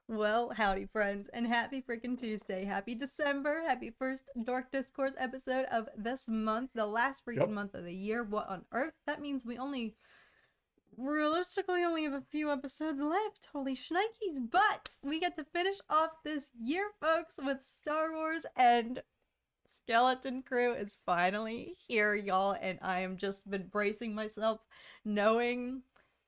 Well, howdy, friends, and happy freaking Tuesday. Happy December. Happy first Dork Discourse episode of this month, the last freaking Yep. month of the year. What on earth? That means we realistically only have a few episodes left. Holy shnikes. But we get to finish off this year, folks, with Star Wars, and Skeleton Crew is finally here, y'all, and I am just been bracing myself, knowing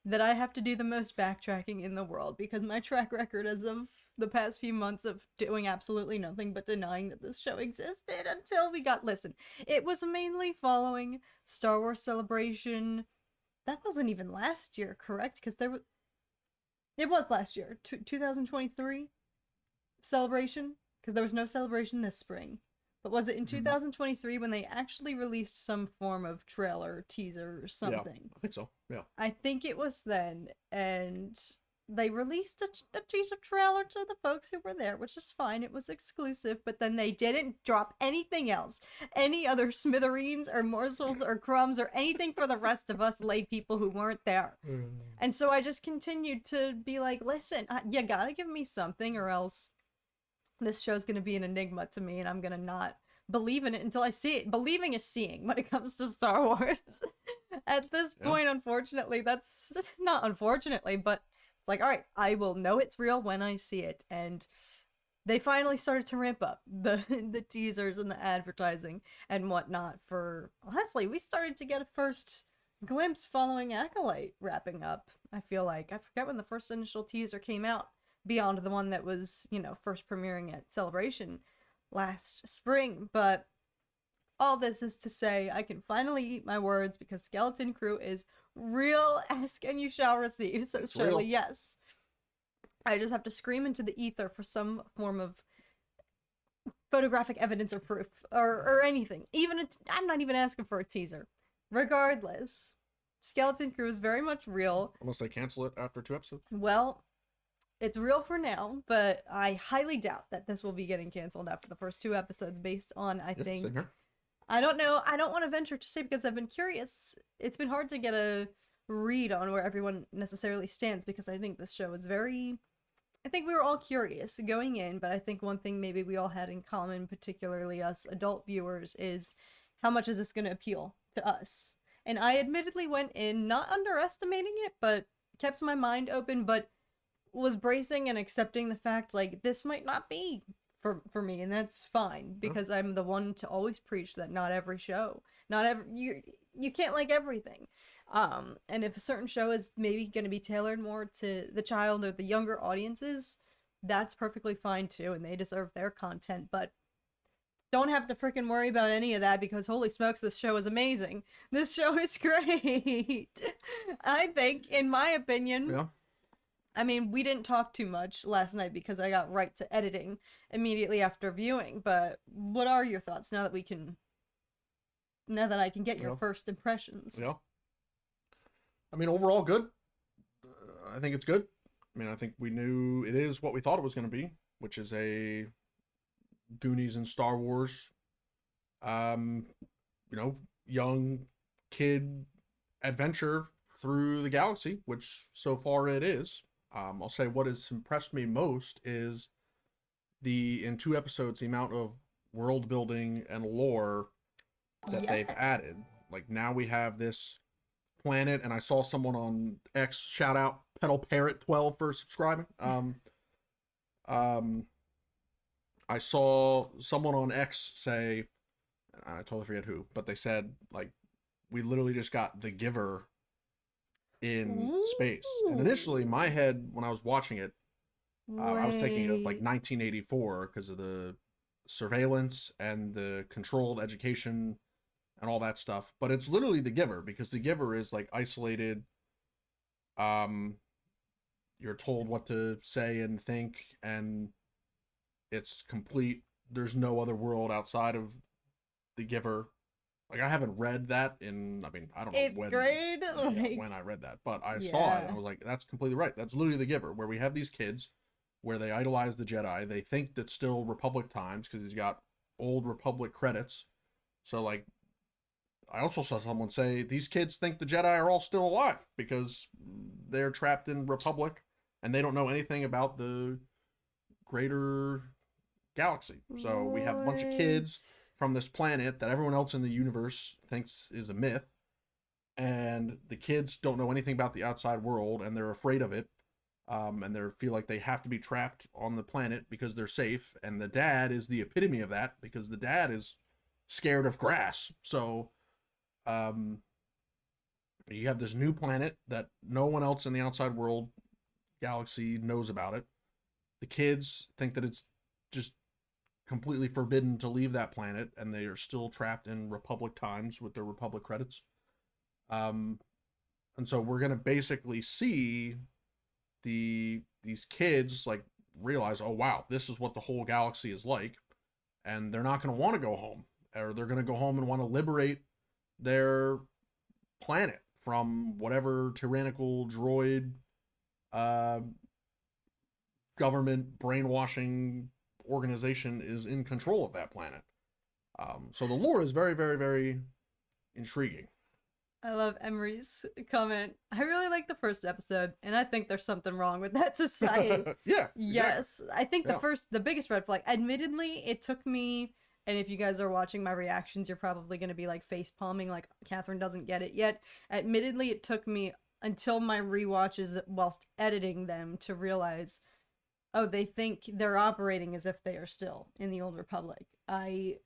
that I have to do the most backtracking in the world because my track record as of the past few months of doing absolutely nothing but denying that this show existed until we got listen. It was mainly following Star Wars Celebration. That wasn't even last year, correct? Because it was last year, 2023 Celebration, because there was no celebration this spring. But was it in Mhm. 2023 when they actually released some form of trailer, teaser, or Yeah, something? I think so. Yeah. I think it was then, and they released a teaser trailer to the folks who were there, which is fine. It was exclusive, but then they didn't drop anything else, any other smithereens or morsels or crumbs or anything for the rest of us lay people who weren't there. And so I just continued to be like, listen, you gotta give me something, or else this show's gonna be an enigma to me, and I'm gonna not believe in it until I see it. Believing is seeing when it comes to Star Wars. At this Yeah. point, unfortunately, that's not unfortunately, but it's like, all right, I will know it's real when I see it. And they finally started to ramp up the teasers and the advertising and whatnot. For honestly, we started to get a first glimpse following Acolyte wrapping up. I feel like I forget when the first initial teaser came out beyond the one that was first premiering at Celebration last spring, but all this is to say I can finally eat my words because Skeleton Crew is real. Ask and you shall receive, says It's Shirley. real. Yes. I just have to scream into the ether for some form of photographic evidence or proof or anything. I'm not even asking for a teaser. Regardless, Skeleton Crew is very much real. Unless they cancel it after 2 episodes. Well, it's real for now, but I highly doubt that this will be getting canceled after the first two episodes based on, I Yeah, same think, here. I don't know. I don't want to venture to say because I've been curious. It's been hard to get a read on where everyone necessarily stands because I think this show is very. I think we were all curious going in, but I think one thing maybe we all had in common, particularly us adult viewers, is how much is this going to appeal to us? And I admittedly went in not underestimating it, but kept my mind open, but was bracing and accepting the fact like this might not be for me, and that's fine Yeah. because I'm the one to always preach that not every show, not every you can't like everything. And if a certain show is maybe going to be tailored more to the child or the younger audiences, that's perfectly fine too, and they deserve their content, but don't have to freaking worry about any of that because holy smokes, this show is amazing. This show is great. I think, in my opinion, Yeah. I mean, we didn't talk too much last night because I got right to editing immediately after viewing, but what are your thoughts now that I can get your Yeah. first impressions? Yeah. I mean, overall, good. I think it's good. I mean, I think we knew it is what we thought it was going to be, which is a Goonies and Star Wars, um, young kid adventure through the galaxy, which so far it is. I'll say what has impressed me most is in 2 episodes, the amount of world building and lore that they've Yes. added. Like now we have this planet, and I saw someone on X shout out Pedal Parrot 12 for subscribing. Um, I saw someone on X say, I totally forget who, but they said like we literally just got the Giver in space. And initially, Ooh. my head when I was watching it, I was thinking of like Wait. 1984 because of the surveillance and the controlled education and all that stuff. But it's literally the Giver because the Giver is like isolated. Um, you're told what to say and think, and it's complete. There's no other world outside of the Giver. Like I haven't read that in. I mean, I don't know Eighth when. grade? Yeah, Like, when I read that, but I saw it and yeah. I was like, that's completely right. That's literally the Giver, where we have these kids where they idolize the Jedi. They think that's still Republic times because he's got old Republic credits. So like I also saw someone say these kids think the Jedi are all still alive because they're trapped in Republic and they don't know anything about the greater galaxy. So we have a bunch of kids from this planet that everyone else in the universe thinks is a myth, and the kids don't know anything about the outside world, and they're afraid of it, and they feel like they have to be trapped on the planet because they're safe. And the dad is the epitome of that, because the dad is scared of grass. So you have this new planet that no one else in the outside world galaxy knows about it. The kids think that it's just completely forbidden to leave that planet, and they are still trapped in Republic times with their Republic credits. And so we're gonna basically see these kids like realize, oh wow, this is what the whole galaxy is like, and they're not gonna want to go home, or they're gonna go home and want to liberate their planet from whatever tyrannical droid government brainwashing organization is in control of that planet. So the lore is very, very, very intriguing. I love Emery's comment. I really like the first episode, and I think there's something wrong with that society. Yeah. Yes. Exactly. I think the biggest red flag, admittedly, it took me, and if you guys are watching my reactions, you're probably going to be like face palming, like Catherine doesn't get it yet. Admittedly, it took me until my rewatches whilst editing them to realize, oh, they think they're operating as if they are still in the Old Republic. I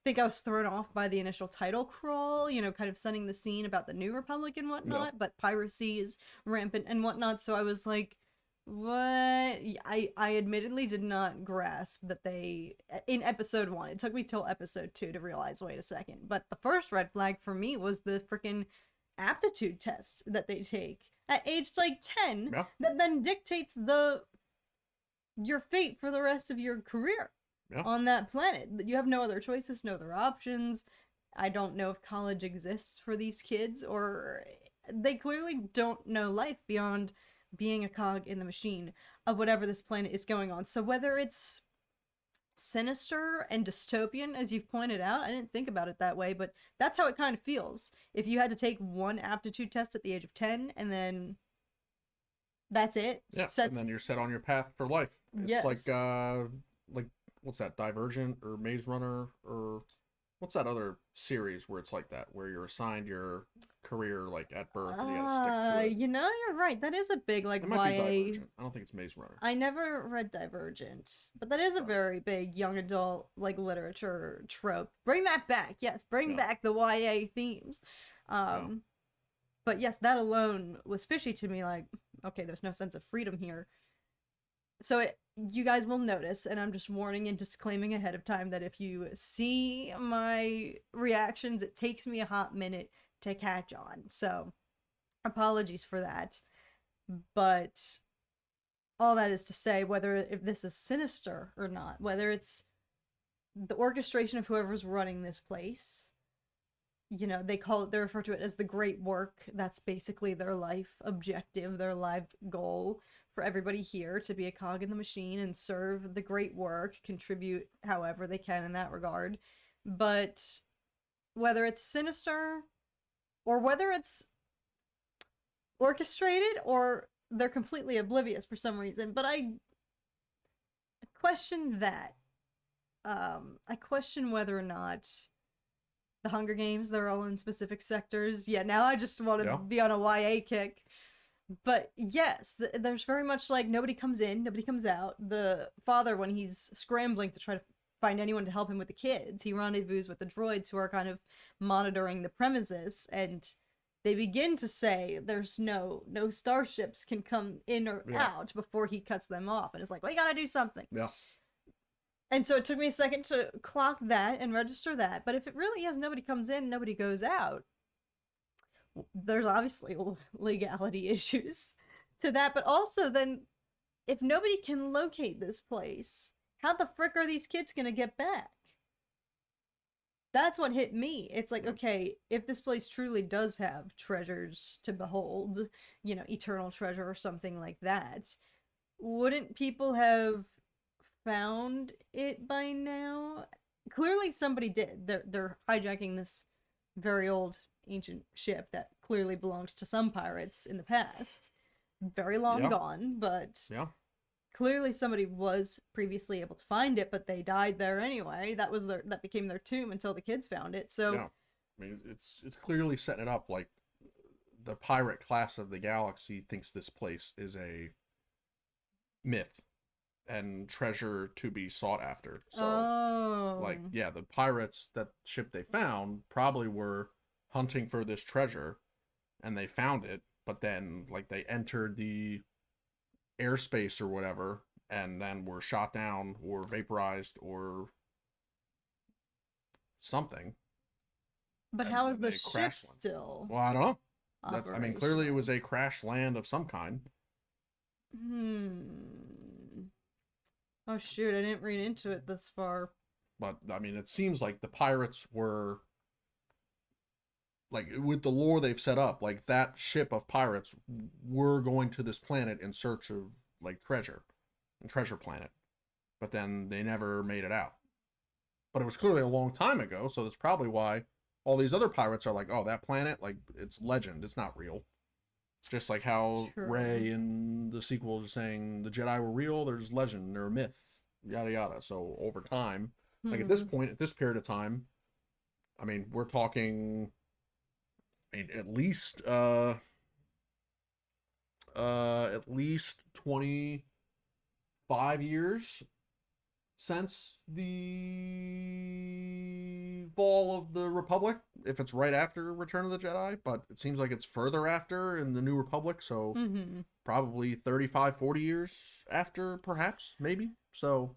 think I was thrown off by the initial title crawl, you know, kind of setting the scene about the New Republic and whatnot, but piracy is rampant and whatnot, so I was like, what? I admittedly did not grasp that they, in episode 1, it took me till episode 2 to realize, wait a second, but the first red flag for me was the freaking aptitude test that they take at age like 10 that then dictates your fate for the rest of your career on that planet. You have no other choices, no other options. I don't know if college exists for these kids, or they clearly don't know life beyond being a cog in the machine of whatever this planet is going on. So whether it's sinister and dystopian, as you've pointed out, I didn't think about it that way, but that's how it kind of feels. If you had to take one aptitude test at the age of 10 and then that's it. Yeah, and then you're set on your path for life. It's like what's that, Divergent or Maze Runner, or what's that other series where it's like that, where you're assigned your career like at birth and you gotta stick to it? You know, you're right. That is a big like it might YA. Be Divergent. I don't think it's Maze Runner. I never read Divergent, but that is a very big young adult like literature trope. Bring that back, yes. Bring back the YA themes. But yes, that alone was fishy to me. Like, okay, there's no sense of freedom here. So you guys will notice, and I'm just warning and disclaiming ahead of time, that if you see my reactions, it takes me a hot minute to catch on. So apologies for that. But all that is to say, if this is sinister or not, whether it's the orchestration of whoever's running this place, you know, they refer to it as the great work. That's basically their life objective, their life goal for everybody here, to be a cog in the machine and serve the great work, contribute however they can in that regard. But whether it's sinister or whether it's orchestrated or they're completely oblivious for some reason, but I question that. I question whether or not the Hunger Games, they're all in specific sectors. Yeah, now I just want to be on a YA kick. But yes, there's very much like nobody comes in, nobody comes out. The father, when he's scrambling to try to find anyone to help him with the kids, he rendezvous with the droids who are kind of monitoring the premises, and they begin to say there's no starships can come in or out before he cuts them off. And it's like, well, you gotta do something. Yeah. And so it took me a second to clock that and register that. But if it really is nobody comes in, nobody goes out, there's obviously legality issues to that. But also then, if nobody can locate this place, how the frick are these kids going to get back? That's what hit me. It's like, okay, if this place truly does have treasures to behold, you know, eternal treasure or something like that, wouldn't people have found it by now? Clearly somebody did. They're hijacking this very old ancient ship that clearly belonged to some pirates in the past. Very long gone, but clearly somebody was previously able to find it, but they died there anyway. That became their tomb until the kids found it. So Yeah. I mean, it's clearly setting it up like the pirate class of the galaxy thinks this place is a myth and treasure to be sought after. So, like, yeah, the pirates, that ship they found, probably were hunting for this treasure, and they found it, but then, like, they entered the airspace or whatever, and then were shot down or vaporized or something. But And how is then the they ship crash land. still Well, I don't know. I mean, clearly it operational? was a crash land of some kind. Oh shoot, I didn't read into it this far. But I mean, it seems like the pirates were like with the lore they've set up, like that ship of pirates were going to this planet in search of like treasure and treasure planet, but then they never made it out. But it was clearly a long time ago, so that's probably why all these other pirates are like, oh, that planet, like it's legend, it's not real. Just like how True. Rey in the sequels are saying the Jedi were real, they're just legend, they're a myth, yada yada. So over time, like at this point, at this period of time, I mean, we're talking, I mean, at least 25 years since the fall of the Republic, if it's right after Return of the Jedi, but it seems like it's further after in the New Republic, so probably 35, 40 years after, perhaps, maybe. So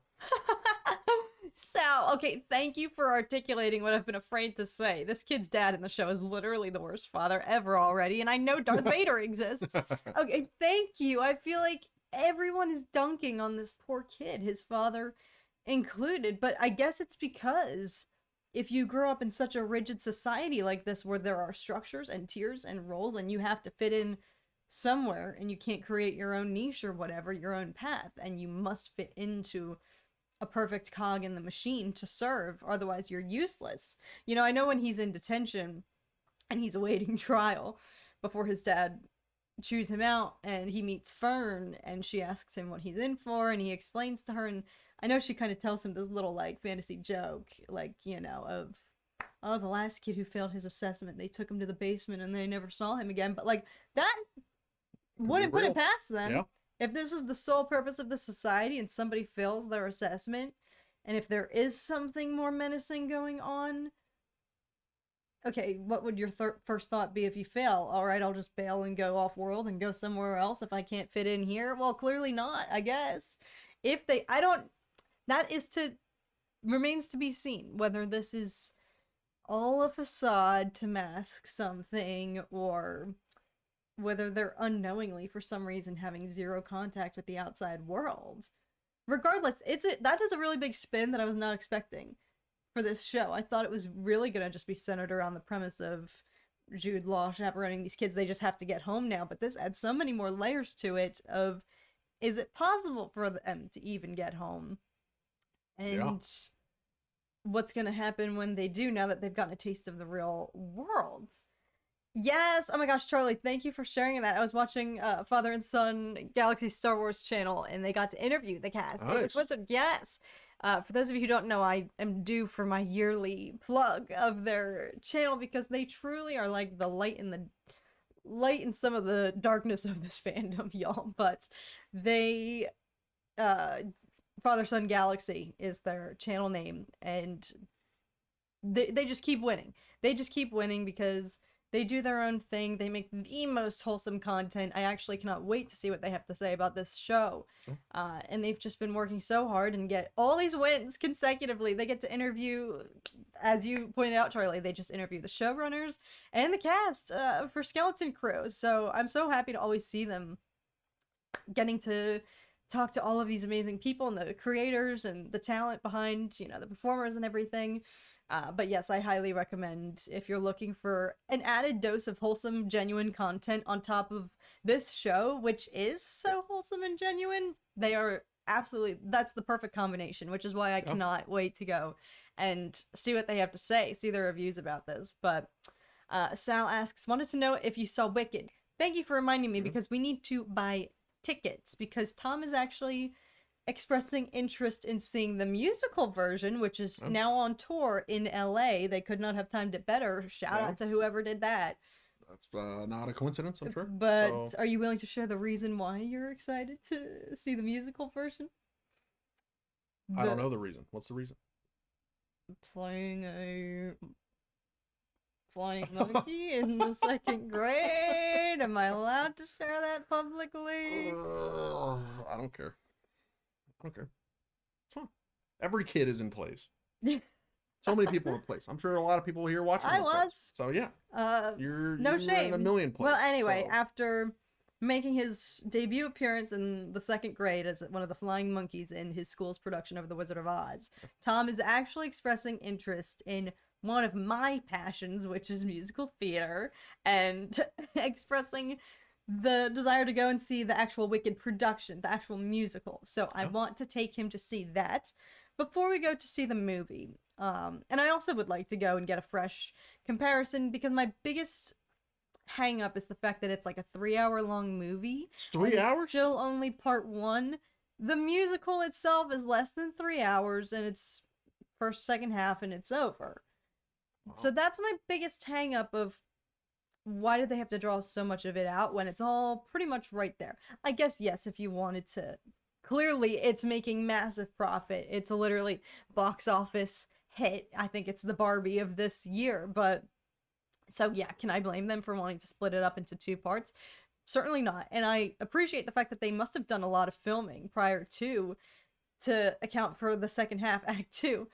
Sal, okay, thank you for articulating what I've been afraid to say. This kid's dad in the show is literally the worst father ever already, and I know Darth Vader exists. Okay, thank you. I feel like everyone is dunking on this poor kid, his father included, but I guess it's because if you grow up in such a rigid society like this where there are structures and tiers and roles and you have to fit in somewhere and you can't create your own niche or whatever, your own path, and you must fit into a perfect cog in the machine to serve, otherwise you're useless. You know, I know when he's in detention and he's awaiting trial before his dad chews him out and he meets Fern and she asks him what he's in for and he explains to her, and I know she kind of tells him this little like fantasy joke, like, you know, of, oh, the last kid who failed his assessment, they took him to the basement and they never saw him again. But like that wouldn't put it past them. Yeah. If this is the sole purpose of the society and somebody fails their assessment, and if there is something more menacing going on, okay, what would your first thought be if you fail? All right, I'll just bail and go off world and go somewhere else if I can't fit in here. Well, clearly not, I guess. If they, I don't, that is to, remains to be seen whether this is all a facade to mask something or whether they're unknowingly, for some reason, having zero contact with the outside world. Regardless, that is a really big spin that I was not expecting for this show. I thought it was really gonna just be centered around the premise of Jude Law chaperoning these kids. They just have to get home now, but this adds so many more layers to it of, is it possible for them to even get home? And what's gonna happen when they do, now that they've gotten a taste of the real world? Yes! Oh my gosh, Charlie, thank you for sharing that. I was watching Father and Son Galaxy Star Wars channel, and they got to interview the cast. Nice. Yes! For those of you who don't know, I am due for my yearly plug of their channel because they truly are like the light in some of the darkness of this fandom, y'all. But they, Father Son Galaxy is their channel name, and they just keep winning. They just keep winning because they do their own thing. They make the most wholesome content. I actually cannot wait to see what they have to say about this show. And they've just been working so hard and get all these wins consecutively. They get to interview, as you pointed out, Charlie, they just interview the showrunners and the cast for Skeleton Crew. So I'm so happy to always see them getting to talk to all of these amazing people and the creators and the talent behind, you know, the performers and everything. But yes, I highly recommend, if you're looking for an added dose of wholesome, genuine content on top of this show, which is so wholesome and genuine, they are absolutely, that's the perfect combination, which is why I cannot wait to go and see what they have to say, see their reviews about this. But Sal asks, wanted to know if you saw Wicked. Thank you for reminding me, because we need to buy tickets, because Tom is actually expressing interest in seeing the musical version, which is Oh. now on tour in LA. They could not have timed it better. Shout Yeah. out to whoever did that. That's not a coincidence, I'm sure. But So, are you willing to share the reason why you're excited to see the musical version? I don't know the reason. What's the reason? Playing a flying monkey in the second grade. Am I allowed to share that publicly? I don't care. I don't care. It's fine. Every kid is in plays. So many people in plays. I'm sure a lot of people here watching. I are in plays. was. So yeah, No you're shame. in a million plays. Well, anyway, so. after making his debut appearance in the second grade as one of the flying monkeys in his school's production of The Wizard of Oz, Tom is actually expressing interest in one of my passions, which is musical theater, and expressing the desire to go and see the actual Wicked production, the actual musical. So I want to take him to see that before we go to see the movie. And I also would like to go and get a fresh comparison, because my biggest hang up is the fact that it's like a 3-hour long movie. It's 3 hours? Still only part one. The musical itself is less than 3 hours, and it's first, second half, and it's over. Wow. So that's my biggest hang up of why did they have to draw so much of it out when it's all pretty much right there. I guess, yes, if you wanted to. Clearly, it's making massive profit. It's a literally box office hit. I think it's the Barbie of this year, but so yeah, can I blame them for wanting to split it up into 2 parts? Certainly not. And I appreciate the fact that they must have done a lot of filming prior to account for the second half, Act 2,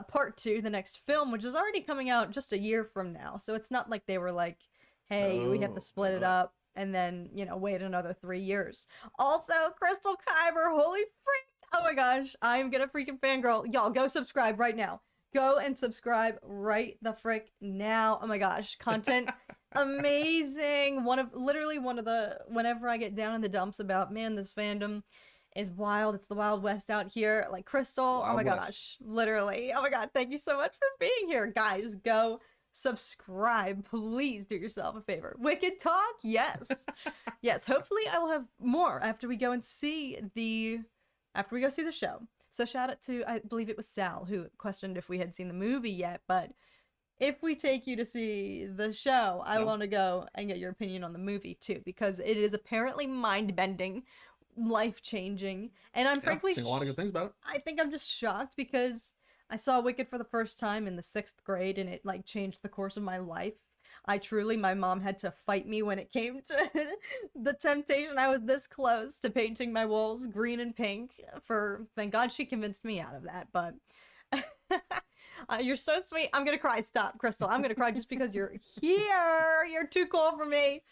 Part 2, the next film, which is already coming out just a year from now. So it's not like they were like, hey, we have to split it up and then, wait another 3 years. Also, Crystal Kyber, holy freak! Oh my gosh, I'm gonna freaking fangirl. Y'all, go subscribe right now. Go and subscribe right the frick now. Oh my gosh, content amazing. Whenever I get down in the dumps about, man, this fandom is wild. It's the Wild West out here. Like Crystal, oh my gosh, literally. Oh my god, thank you so much for being here. Guys, go subscribe. Please do yourself a favor. Wicked Talk, yes. Yes, hopefully I will have more after we go see the show. So shout out to, I believe it was Sal, who questioned if we had seen the movie yet, but if we take you to see the show, I want to go and get your opinion on the movie too, because it is apparently mind-bending, life-changing, and I'm frankly seen a lot of good things about it. I think I'm just shocked because I saw Wicked for the first time in the 6th grade, and it like changed the course of my life. My mom had to fight me when it came to the temptation. I was this close to painting my walls green and pink. Thank God she convinced me out of that, but you're so sweet. I'm gonna cry. Stop, Crystal. I'm gonna cry just because you're here. You're too cool for me.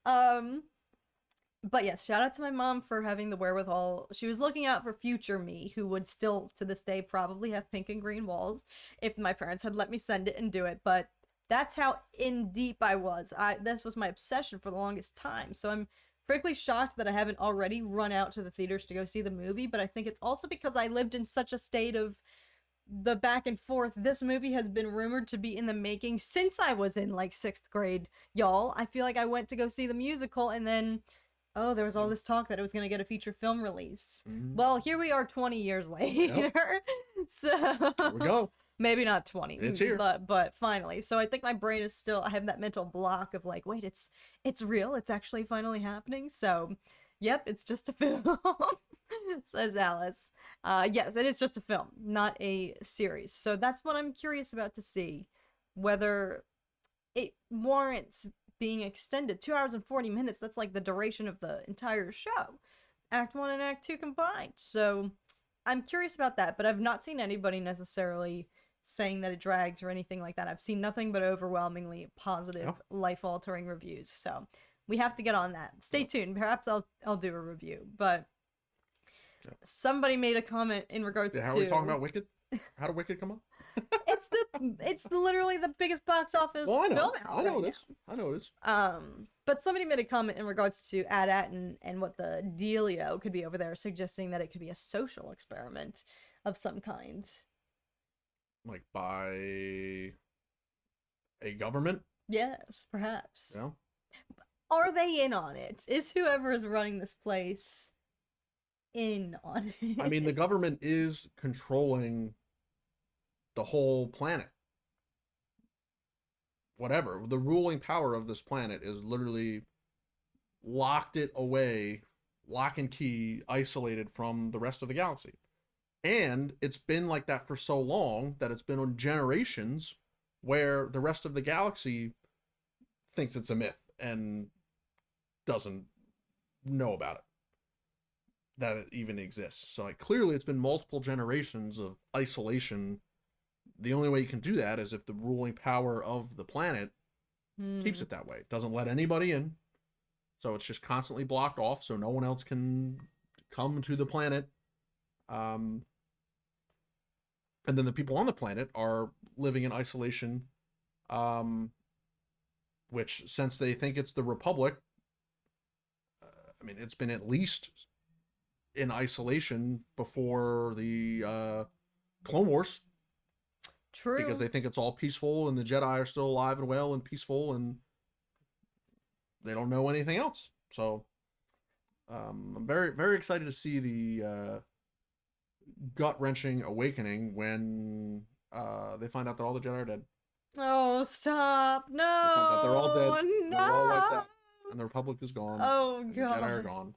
But yes, shout out to my mom for having the wherewithal. She was looking out for future me, who would still, to this day, probably have pink and green walls if my parents had let me send it and do it, but that's how in deep I was. This was my obsession for the longest time. So I'm frankly shocked that I haven't already run out to the theaters to go see the movie, but I think it's also because I lived in such a state of the back and forth. This movie has been rumored to be in the making since I was in like 6th grade, y'all. I feel like I went to go see the musical and then, there was all this talk that it was going to get a feature film release. Well, here we are 20 years later. So Here we go. Maybe not 20. It's here. But finally. So I think my brain is still, I have that mental block of like, wait, it's real. It's actually finally happening. So, yep, it's just a film, says Alice. Yes, it is just a film, not a series. So that's what I'm curious about to see, whether it warrants being extended. 2 hours and 40 minutes, that's like the duration of the entire show. Act 1 and Act 2 combined. So I'm curious about that, but I've not seen anybody necessarily saying that it drags or anything like that. I've seen nothing but overwhelmingly positive, life-altering reviews. So we have to get on that. Stay tuned. Perhaps I'll do a review. But somebody made a comment in regards to... How are we talking about Wicked? How did Wicked come up? it's literally the biggest box office film out. I know this. I know this. But somebody made a comment in regards to AT-AT and what the dealio could be over there, suggesting that it could be a social experiment of some kind. Like by a government? Yes, perhaps. Yeah. Are they in on it? Is whoever is running this place in on it. I mean, the government is controlling the whole planet. Whatever. The ruling power of this planet is literally locked it away, lock and key, isolated from the rest of the galaxy. And it's been like that for so long that it's been on generations where the rest of the galaxy thinks it's a myth and doesn't know about it, that it even exists. So like clearly it's been multiple generations of isolation. The only way you can do that is if the ruling power of the planet keeps it that way. It doesn't let anybody in. So it's just constantly blocked off so no one else can come to the planet. And then the people on the planet are living in isolation, which since they think it's the Republic, I mean, it's been at least in isolation before the Clone Wars. True. Because they think it's all peaceful and the Jedi are still alive and well and peaceful and they don't know anything else. So I'm very, very excited to see the gut-wrenching awakening when they find out that all the Jedi are dead. Oh, stop. No. They find out they're all dead. No. They're all wiped out. And the Republic is gone. Oh, God. God. The Jedi are gone.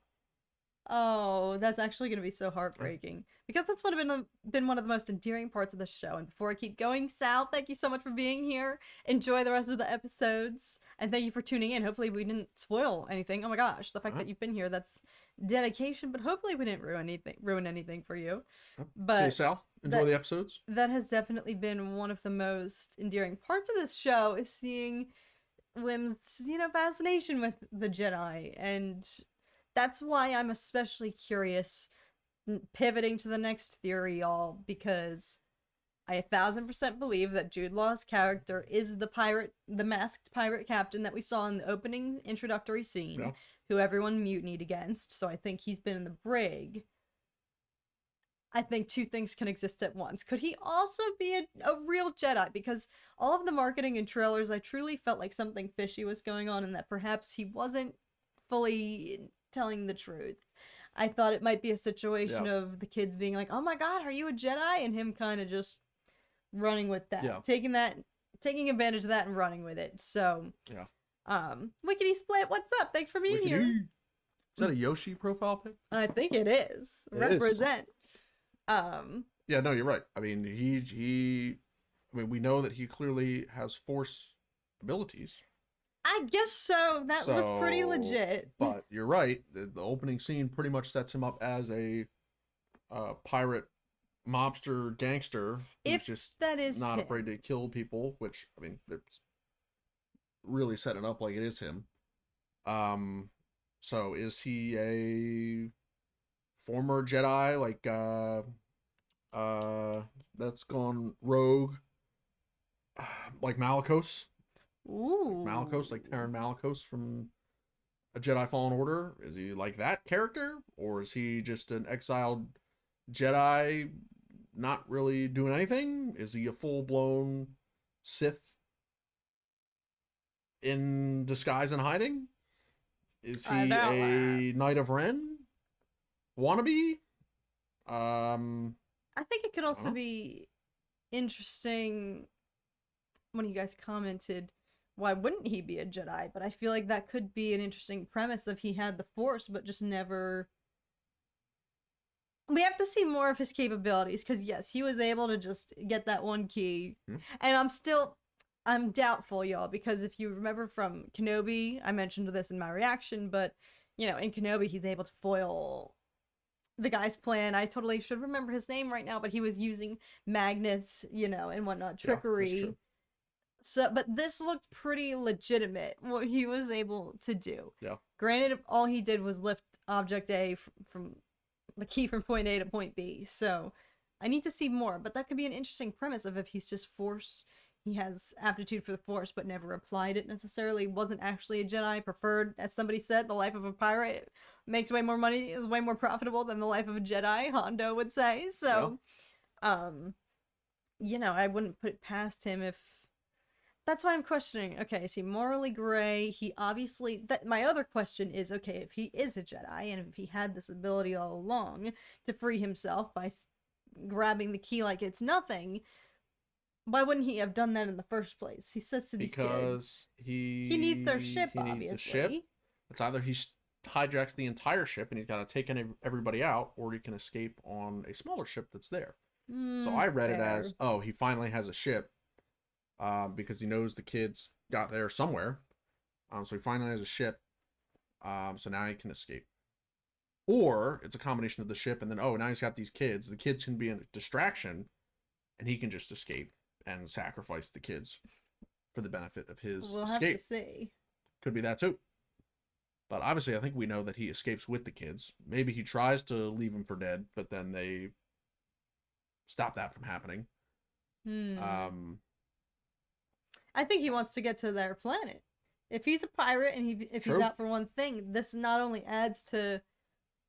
Oh, that's actually going to be so heartbreaking. Because that's been one of the most endearing parts of the show. And before I keep going, Sal, thank you so much for being here. Enjoy the rest of the episodes. And thank you for tuning in. Hopefully we didn't spoil anything. Oh my gosh, the fact that you've been here, that's dedication. But hopefully we didn't ruin anything for you. But see you, Sal. Enjoy the episodes. That has definitely been one of the most endearing parts of this show, is seeing Wim's, fascination with the Jedi. And that's why I'm especially curious, pivoting to the next theory, y'all, because I 1000% believe that Jude Law's character is the masked pirate captain that we saw in the opening introductory scene, who everyone mutinied against. So I think he's been in the brig. I think two things can exist at once. Could he also be a real Jedi? Because all of the marketing and trailers, I truly felt like something fishy was going on and that perhaps he wasn't fully telling the truth. I thought it might be a situation of the kids being like, "Oh my God, are you a Jedi?" and him kind of just running with that, taking advantage of that and running with it. So, Wickedy Split, what's up? Thanks for being here. Is that a Yoshi profile pic? I think it is. Represent. Yeah, no, you're right. I mean, we know that he clearly has Force abilities. I guess so. That was pretty legit. But you're right. The opening scene pretty much sets him up as a pirate, mobster, gangster who's just not afraid to kill people. Which, I mean, it's really setting it up like it is him. So is he a former Jedi that's gone rogue, like Malicos? Ooh. Malicos, like Taron Malicos from a Jedi Fallen Order? Is he like that character? Or is he just an exiled Jedi not really doing anything? Is he a full-blown Sith in disguise and hiding? Is he a Knight of Ren wannabe? I think it could also be interesting when you guys commented, why wouldn't he be a Jedi? But I feel like that could be an interesting premise if he had the Force, but just never... We have to see more of his capabilities, because yes, he was able to just get that one key. And I'm doubtful, y'all, because if you remember from Kenobi, I mentioned this in my reaction, but, in Kenobi, he's able to foil the guy's plan. I totally should remember his name right now, but he was using magnets, and whatnot, trickery. So, but this looked pretty legitimate, what he was able to do. Yeah. Granted, all he did was lift Object A from the key from point A to point B. So, I need to see more, but that could be an interesting premise of if he's just Force. He has aptitude for the Force, but never applied it necessarily. Wasn't actually a Jedi. Preferred, as somebody said, the life of a pirate makes way more money, is way more profitable than the life of a Jedi, Hondo would say. So, I wouldn't put it past him if That's why I'm questioning. Okay, is he morally gray? He obviously. That my other question is, okay, if he is a Jedi and if he had this ability all along to free himself by grabbing the key like it's nothing, why wouldn't he have done that in the first place? He says to these kids, Because he needs their ship, he needs the ship. obviously. It's either he hijacks the entire ship and he's got to take everybody out, or he can escape on a smaller ship that's there. So I read it as, oh, he finally has a ship, because he knows the kids got there somewhere. So he finally has a ship. So now he can escape. Or it's a combination of the ship and then, oh, now he's got these kids. The kids can be a distraction, and he can just escape and sacrifice the kids for the benefit of his We'll escape. have to see. Could be that too. But obviously, I think we know that he escapes with the kids. Maybe he tries to leave them for dead, but then they stop that from happening. I think he wants to get to their planet. If he's a pirate and if he's out for one thing, this not only adds to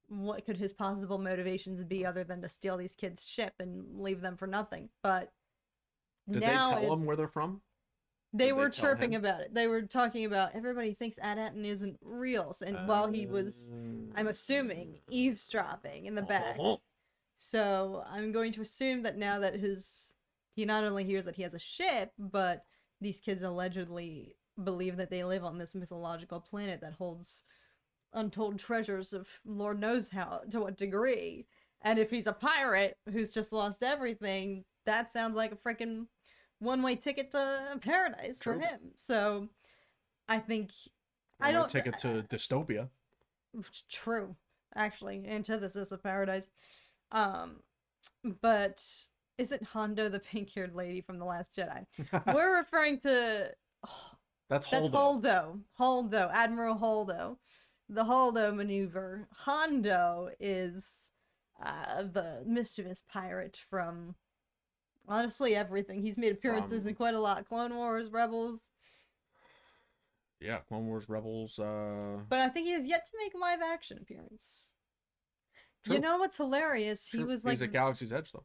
what could his possible motivations be other than to steal these kids' ship and leave them for nothing, but Did now they tell him where they're from? They were chirping about it. They were talking about everybody thinks Ad-Atten isn't real, and while he was, I'm assuming, eavesdropping in the back. So I'm going to assume that now that he not only hears that he has a ship, but these kids allegedly believe that they live on this mythological planet that holds untold treasures of Lord knows how, to what degree. And if he's a pirate who's just lost everything, that sounds like a freaking one-way ticket to paradise for him. So I think one-way ticket to dystopia. True, actually, antithesis of paradise. But isn't Hondo the pink-haired lady from The Last Jedi? We're referring to that's Holdo. Holdo, Admiral Holdo. The Holdo maneuver. Hondo is the mischievous pirate from honestly everything. He's made appearances in quite a lot. Clone Wars, Rebels. Yeah, Clone Wars, Rebels. But I think he has yet to make a live action appearance. True. You know what's hilarious? True. He was He's at Galaxy's Edge, though.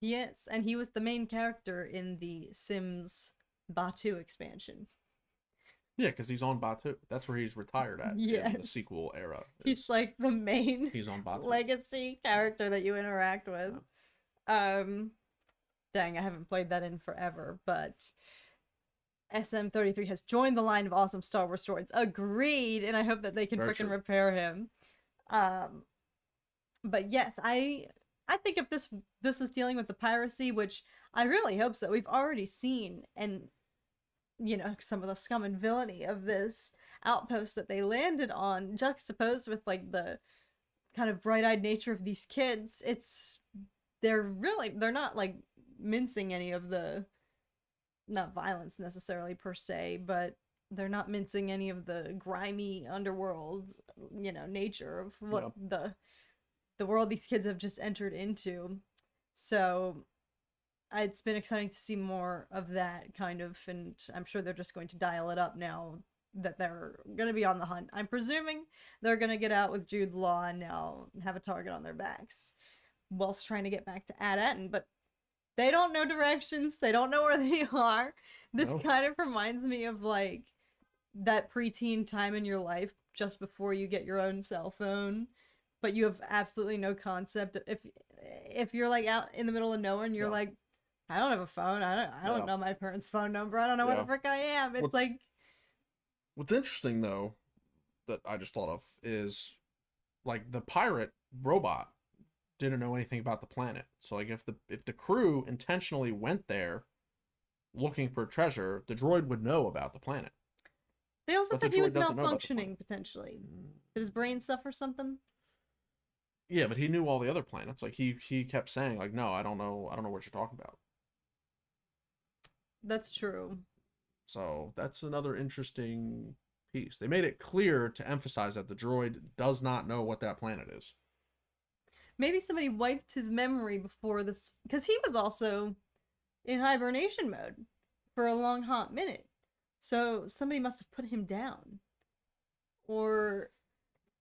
Yes, and he was the main character in the Sims Batu expansion. Yeah, because he's on Batu. That's where he's retired at in the sequel era. He's like the main he's on Batu. legacy character that you interact with. Dang, I haven't played that in forever, but SM33 has joined the line of awesome Star Wars droids. Agreed, and I hope that they can freaking repair him. But yes, I think if this is dealing with the piracy, which I really hope so. We've already seen, and you know, some of the scum and villainy of this outpost that they landed on, juxtaposed with like the kind of bright-eyed nature of these kids. They're not like mincing any of the, not violence necessarily per se, but they're not mincing any of the grimy underworld, you know, nature of what the world these kids have just entered into. So it's been exciting to see more of that kind of, and I'm sure they're just going to dial it up now that they're going to be on the hunt. I'm presuming they're going to get out with Jude Law and now have a target on their backs whilst trying to get back to Ad-Atten, but they don't know directions. They don't know where they are. This kind of reminds me of like that preteen time in your life just before you get your own cell phone, but you have absolutely no concept. If you're like out in the middle of nowhere and you're like, I don't have a phone. I don't know my parents' phone number. I don't know where the frick I am. It's what's interesting though that I just thought of is like the pirate robot didn't know anything about the planet. So like if the crew intentionally went there looking for treasure, the droid would know about the planet. They also said he was malfunctioning potentially. Did his brain suffer something? Yeah, but he knew all the other planets. Like he kept saying like, no, I don't know what you're talking about. That's true. So that's another interesting piece. They made it clear to emphasize that the droid does not know what that planet is. Maybe somebody wiped his memory before this, because he was also in hibernation mode for a long hot minute. So somebody must have put him down. Or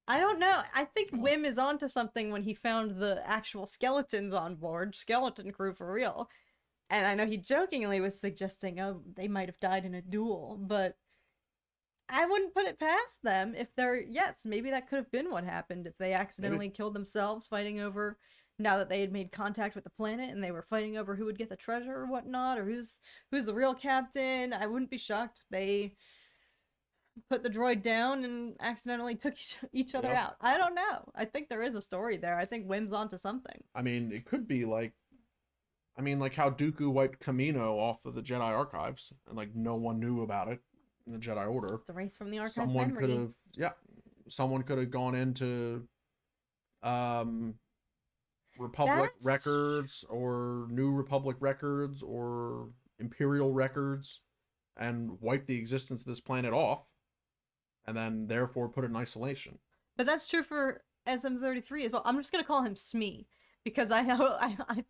I don't know. I think Wim is onto something when he found the actual skeletons on board. Skeleton crew for real. And I know he jokingly was suggesting, oh, they might have died in a duel, but I wouldn't put it past them if they're, yes, maybe that could have been what happened if they accidentally killed themselves fighting over, now that they had made contact with the planet and they were fighting over who would get the treasure or whatnot, or who's the real captain. I wouldn't be shocked if they put the droid down and accidentally took each other out. I don't know. I think there is a story there. I think Wim's onto something. I mean, it could be like, like how Dooku wiped Kamino off of the Jedi archives, and like no one knew about it in the Jedi Order. It's a race from the archive Someone memory. could have, someone could have gone into, Republic records or New Republic records or Imperial records, and wiped the existence of this planet off, and then therefore put it in isolation. But that's true for SM-33 as well. I'm just gonna call him Smee, because I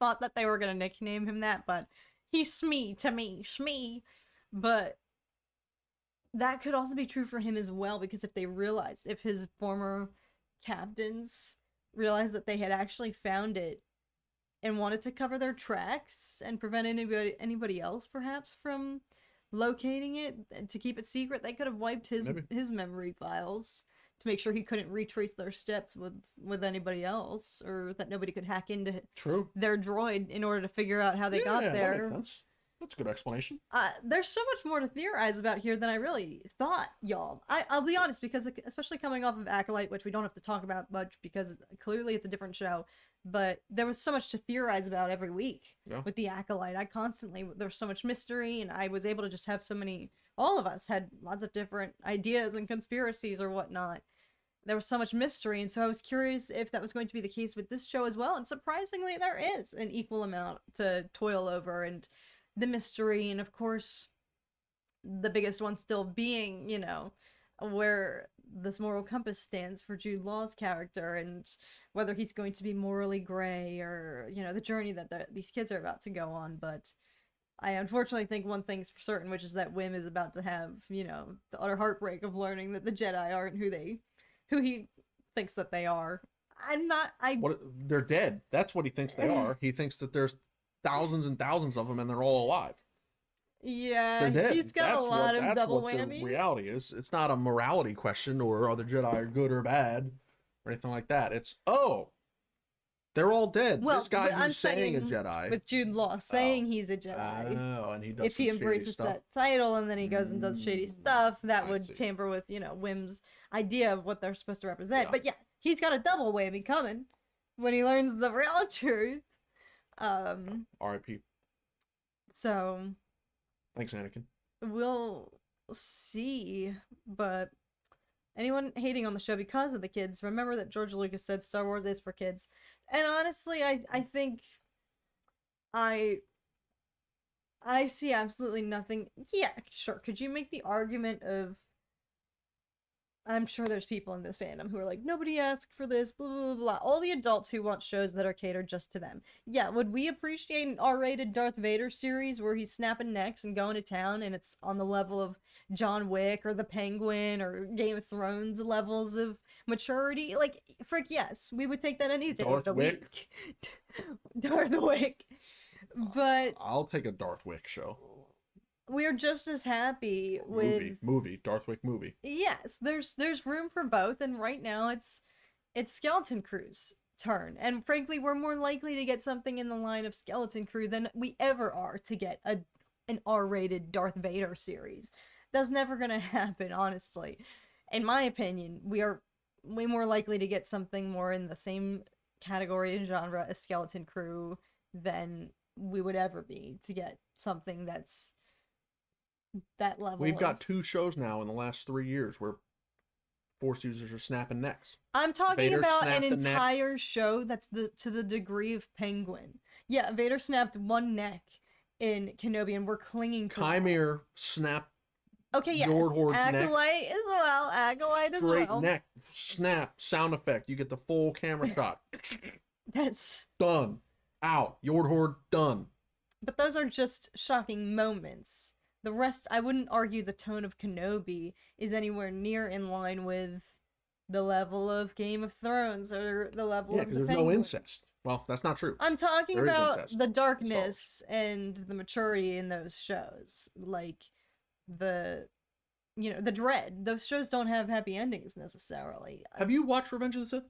thought that they were gonna nickname him that, but he's Smee to me, Smee. But that could also be true for him as well, because if his former captains realized that they had actually found it and wanted to cover their tracks and prevent anybody else perhaps from locating it, to keep it secret, they could have wiped his memory files to make sure he couldn't retrace their steps with anybody else, or that nobody could hack into their droid in order to figure out how they got there. That makes sense. That's a good explanation. There's so much more to theorize about here than I really thought, y'all. I'll be honest, because especially coming off of Acolyte, which we don't have to talk about much because clearly it's a different show, but there was so much to theorize about every week with the Acolyte. There's so much mystery, and I was able to just have all of us had lots of different ideas and conspiracies or whatnot. There was so much mystery, and so I was curious if that was going to be the case with this show as well, and surprisingly there is an equal amount to toil over, and the mystery, and of course the biggest one still being, where this moral compass stands for Jude Law's character, and whether he's going to be morally gray, or the journey that these kids are about to go on. But I unfortunately think one thing's for certain, which is that Wim is about to have the utter heartbreak of learning that the Jedi aren't who he thinks that they are. They're dead. That's what he thinks they are. He thinks that there's thousands and thousands of them and they're all alive. Yeah, they're dead. He's got a lot of double whammies. The reality is, it's not a morality question or are the Jedi good or bad or anything like that. It's they're all dead. Well, this guy who's saying a Jedi, with Jude Law saying he's a Jedi. Oh, and he does. If he embraces that title and then he goes and does shady stuff, that would tamper with Wim's idea of what they're supposed to represent. Yeah. But yeah, he's got a double whammy coming when he learns the real truth. R.I.P. So thanks, Anakin. We'll see, but anyone hating on the show because of the kids, remember that George Lucas said Star Wars is for kids. And honestly, I think I see absolutely nothing. Yeah, sure. Could you make the argument of, I'm sure there's people in this fandom who are like, nobody asked for this, blah, blah, blah. All the adults who want shows that are catered just to them. Yeah, would we appreciate an R-rated Darth Vader series where he's snapping necks and going to town and it's on the level of John Wick or The Penguin or Game of Thrones levels of maturity? Like, frick, yes. We would take that any day of the week. Darth Wick. But I'll take a Darth Wick show. We're just as happy with movie Darth Wick movie. Yes, there's room for both, and right now it's Skeleton Crew's turn, and frankly, we're more likely to get something in the line of Skeleton Crew than we ever are to get an R-rated Darth Vader series. That's never gonna happen, honestly. In my opinion, we are way more likely to get something more in the same category and genre as Skeleton Crew than we would ever be to get something that's that level. We've got 2 shows now in the last 3 years where Force users are snapping necks. I'm talking Vader about an entire to the degree of Penguin. Yeah, Vader snapped one neck in Kenobi, and we're clinging to Chimere snapped. Okay, yes. Acolyte as well. Acolyte as well. Great neck snap sound effect. You get the full camera shot. That's done. Out. Yord Horde done. But those are just shocking moments. The rest, I wouldn't argue the tone of Kenobi is anywhere near in line with the level of Game of Thrones or the level of the because there's Penguin. no incest. Well, that's not true. I'm talking There is about incest the in Star darkness and the maturity in those shows. Like the the dread. Those shows don't have happy endings necessarily. Have you watched Revenge of the Sith?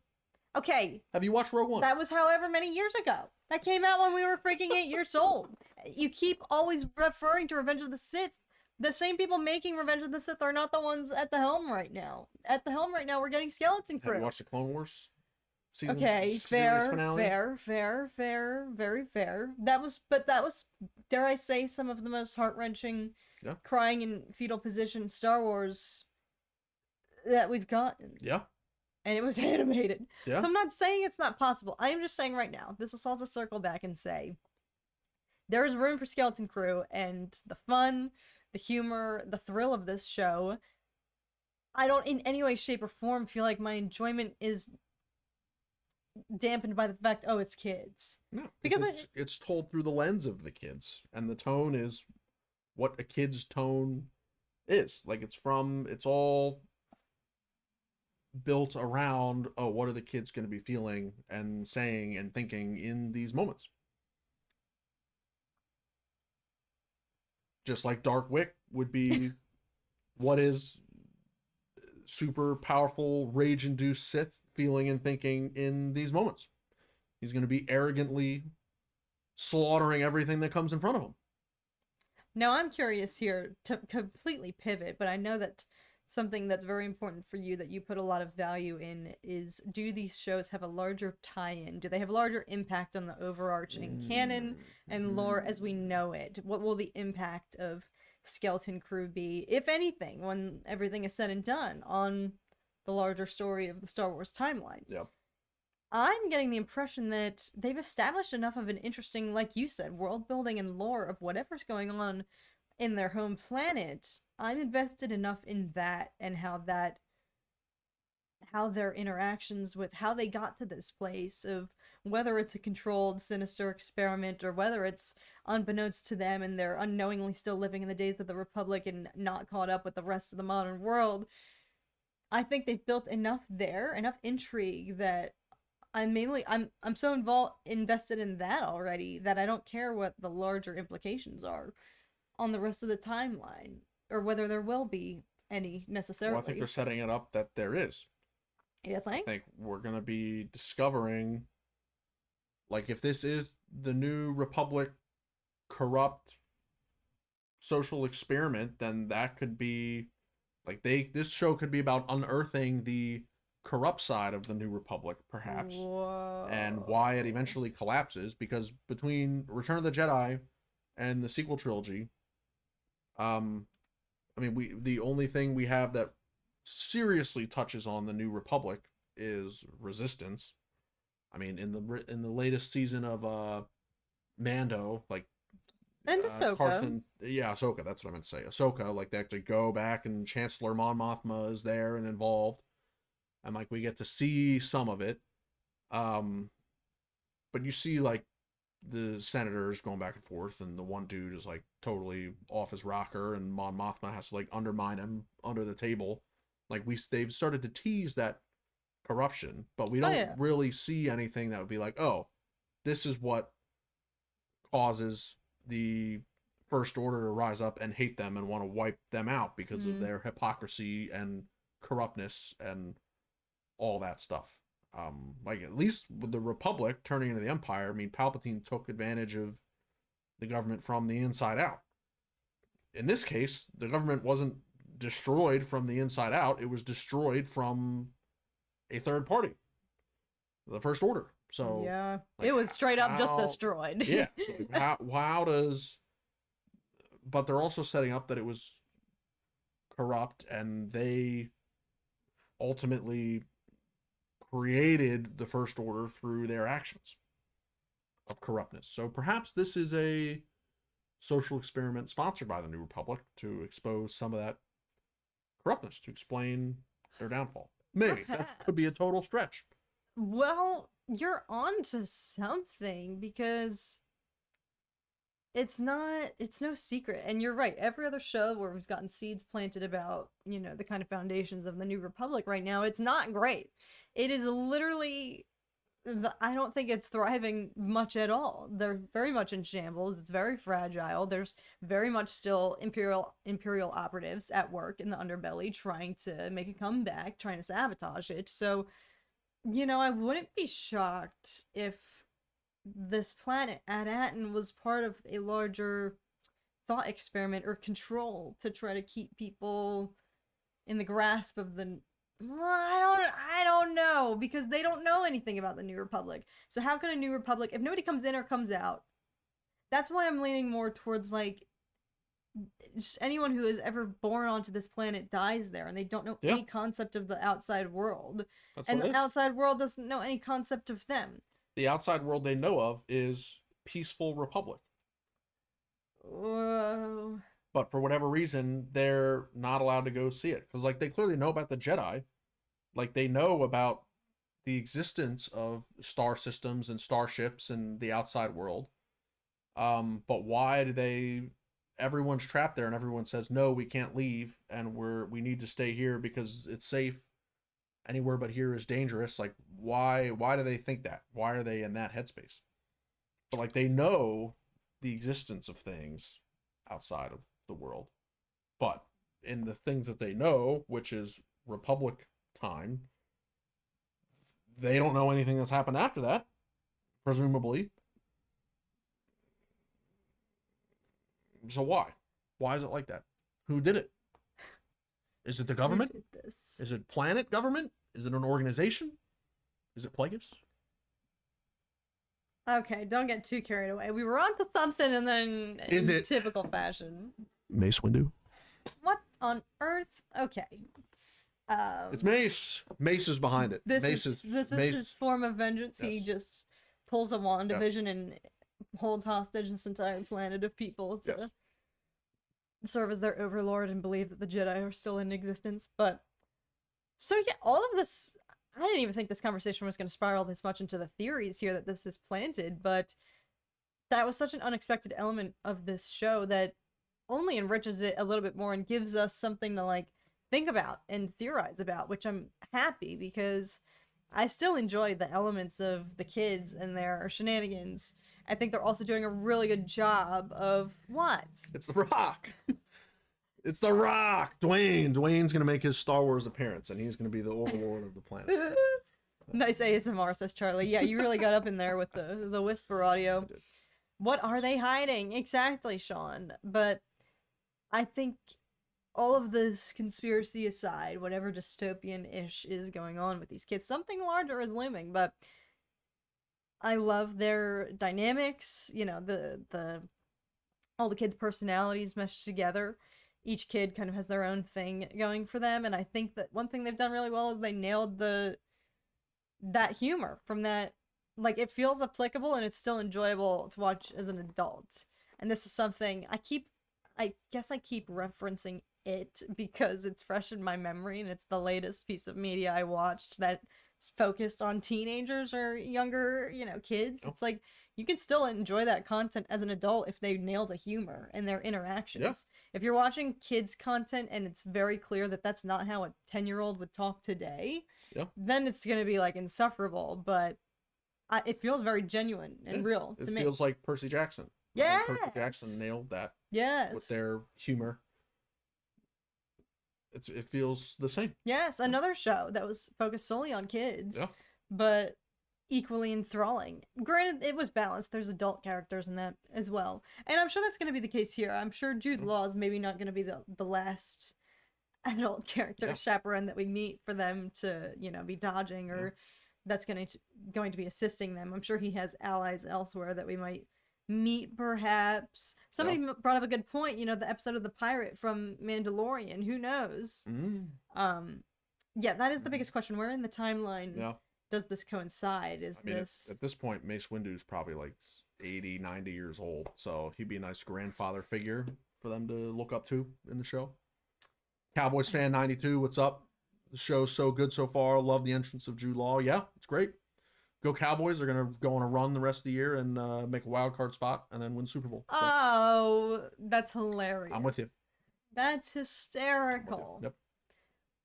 Okay, Have you watched Rogue One? that was however many years ago. That came out when we were freaking 8 years old. You keep always referring to Revenge of the Sith. The same people making Revenge of the Sith are not the ones at the helm right now. At the helm right now, we're getting Skeleton Crew. Have you watched the Clone Wars season? Okay, series fair, finale? fair, very fair. That was, dare I say, some of the most heart-wrenching, Yeah. crying in fetal position Star Wars that we've gotten. Yeah. And it was animated. Yeah. So I'm not saying it's not possible. I am just saying right now, this is all to circle back and say, there is room for Skeleton Crew, and the fun, the humor, the thrill of this show, I don't in any way, shape, or form feel like my enjoyment is dampened by the fact, oh, it's kids. No, Because it's told through the lens of the kids, and the tone is what a kid's tone is. Like, it's all built around, oh, what are the kids going to be feeling and saying and thinking in these moments? Just like Dark Wick would be what is super powerful, rage-induced Sith feeling and thinking in these moments. He's going to be arrogantly slaughtering everything that comes in front of him. Now I'm curious here to completely pivot, but I know that something that's very important for you that you put a lot of value in is, do these shows have a larger tie-in? Do they have a larger impact on the overarching canon and lore as we know it? What will the impact of Skeleton Crew be, if anything, when everything is said and done on the larger story of the Star Wars timeline? Yep. I'm getting the impression that they've established enough of an interesting, like you said, world building and lore of whatever's going on in their home planet. I'm invested enough in that and how their interactions with how they got to this place, of whether it's a controlled, sinister experiment or whether it's unbeknownst to them and they're unknowingly still living in the days of the Republic and not caught up with the rest of the modern world. I think they've built enough there, enough intrigue, that I'm so invested in that already that I don't care what the larger implications are on the rest of the timeline, or whether there will be any necessarily. Well, I think they're setting it up that there is. You think? I think we're going to be discovering, like, if this is the new Republic corrupt social experiment, then that could be, like, this show could be about unearthing the corrupt side of the New Republic, perhaps. Whoa. And why it eventually collapses, because between Return of the Jedi and the sequel trilogy, I mean, the only thing we have that seriously touches on the New Republic is Resistance. I mean, in the latest season of Mando, like, And Ahsoka. Ahsoka, that's what I meant to say. Ahsoka, like, they actually go back and Chancellor Mon Mothma is there and involved, and, like, we get to see some of it. But you see, like, the senators going back and forth, and the one dude is, like, totally off his rocker, and Mon Mothma has to, like, undermine him under the table. Like, they've started to tease that corruption, but we don't really see anything that would be like, oh, this is what causes the First Order to rise up and hate them and want to wipe them out because of their hypocrisy and corruptness and all that stuff. Like, at least with the Republic turning into the Empire, I mean, Palpatine took advantage of the government from the inside out. In this case, the government wasn't destroyed from the inside out. It was destroyed from a third party, the First Order. So yeah, like, it was straight up just destroyed. Yeah. So how does? But they're also setting up that it was corrupt, and they ultimately created the First Order through their actions of corruptness. So perhaps this is a social experiment sponsored by the New Republic to expose some of that corruptness, to explain their downfall. Maybe. Perhaps. That could be a total stretch. Well, you're on to something, because it's no secret. And you're right. Every other show where we've gotten seeds planted about, the kind of foundations of the New Republic right now, it's not great. It is literally I don't think it's thriving much at all. They're very much in shambles. It's very fragile. There's very much still imperial operatives at work in the underbelly trying to make a comeback, trying to sabotage it. So, I wouldn't be shocked if this planet At-Aten was part of a larger thought experiment or control to try to keep people in the grasp of the I don't know, because they don't know anything about the New Republic. So how can a New Republic, if nobody comes in or comes out, that's why I'm leaning more towards like just anyone who is ever born onto this planet dies there and they don't know any concept of the outside world. And the outside world doesn't know any concept of them. The outside world they know of is peaceful republic. Whoa. But for whatever reason, they're not allowed to go see it. Because, like, they clearly know about the Jedi. Like, they know about the existence of star systems and starships and the outside world. But why do they... Everyone's trapped there and everyone says, no, we can't leave. And we need to stay here because it's safe. Anywhere but here is dangerous. Like, why do they think that? Why are they in that headspace? But, like, they know the existence of things outside of the world, but in the things that they know, which is Republic time, they don't know anything that's happened after that, presumably. So why is it like that? Who did it? Is it the government? Who did this? Is it planet government? Is it an organization? Is it Plagueis? Okay, don't get too carried away. We were on to something and then Is it typical fashion. Mace Windu? What on earth? Okay. It's Mace. Mace is behind it. This is his form of vengeance. Yes. He just pulls a WandaVision and holds hostage this entire planet of people to serve as their overlord and believe that the Jedi are still in existence. But so yeah, all of this, I didn't even think this conversation was going to spiral this much into the theories here that this is planted, but that was such an unexpected element of this show that only enriches it a little bit more and gives us something to like think about and theorize about, which I'm happy because I still enjoy the elements of the kids and their shenanigans. I think they're also doing a really good job of what? It's The Rock. It's The Rock. Dwayne's going to make his Star Wars appearance, and he's going to be the overlord of the planet. Nice ASMR, says Charlie. Yeah, you really got up in there with the whisper audio. What are they hiding? Exactly, Sean. But I think all of this conspiracy aside, whatever dystopian-ish is going on with these kids, something larger is looming, but I love their dynamics, the all the kids' personalities meshed together. Each kid kind of has their own thing going for them, and I think that one thing they've done really well is they nailed that humor from that. Like, it feels applicable and it's still enjoyable to watch as an adult. And this is something I guess I keep referencing it because it's fresh in my memory and it's the latest piece of media I watched that's focused on teenagers or younger, kids. It's like, you can still enjoy that content as an adult if they nail the humor and their interactions. Yeah. If you're watching kids content and it's very clear that that's not how a 10-year-old would talk today, then it's going to be like insufferable, but it feels very genuine and real to me. It feels like Percy Jackson. Yeah. Percy Jackson nailed that. Yes. With their humor. It feels the same. Yes, another show that was focused solely on kids, but equally enthralling. Granted, it was balanced. There's adult characters in that as well. And I'm sure that's going to be the case here. I'm sure Jude Law is maybe not going to be the last adult character chaperone that we meet for them to, be dodging or that's going to be assisting them. I'm sure he has allies elsewhere that we might meet, perhaps. Somebody brought up a good point, the episode of the pirate from Mandalorian. Who knows? That is the biggest question. Where in the timeline does this coincide? At this point, Mace Windu's probably like 80, 90 years old, so he'd be a nice grandfather figure for them to look up to in the show. Cowboys fan 92, what's up? The show's so good so far. Love the entrance of Jude Law. Yeah, it's great. Go Cowboys. They're going to go on a run the rest of the year and make a wild card spot and then win Super Bowl. So, oh, that's hilarious. I'm with you. That's hysterical. Yep.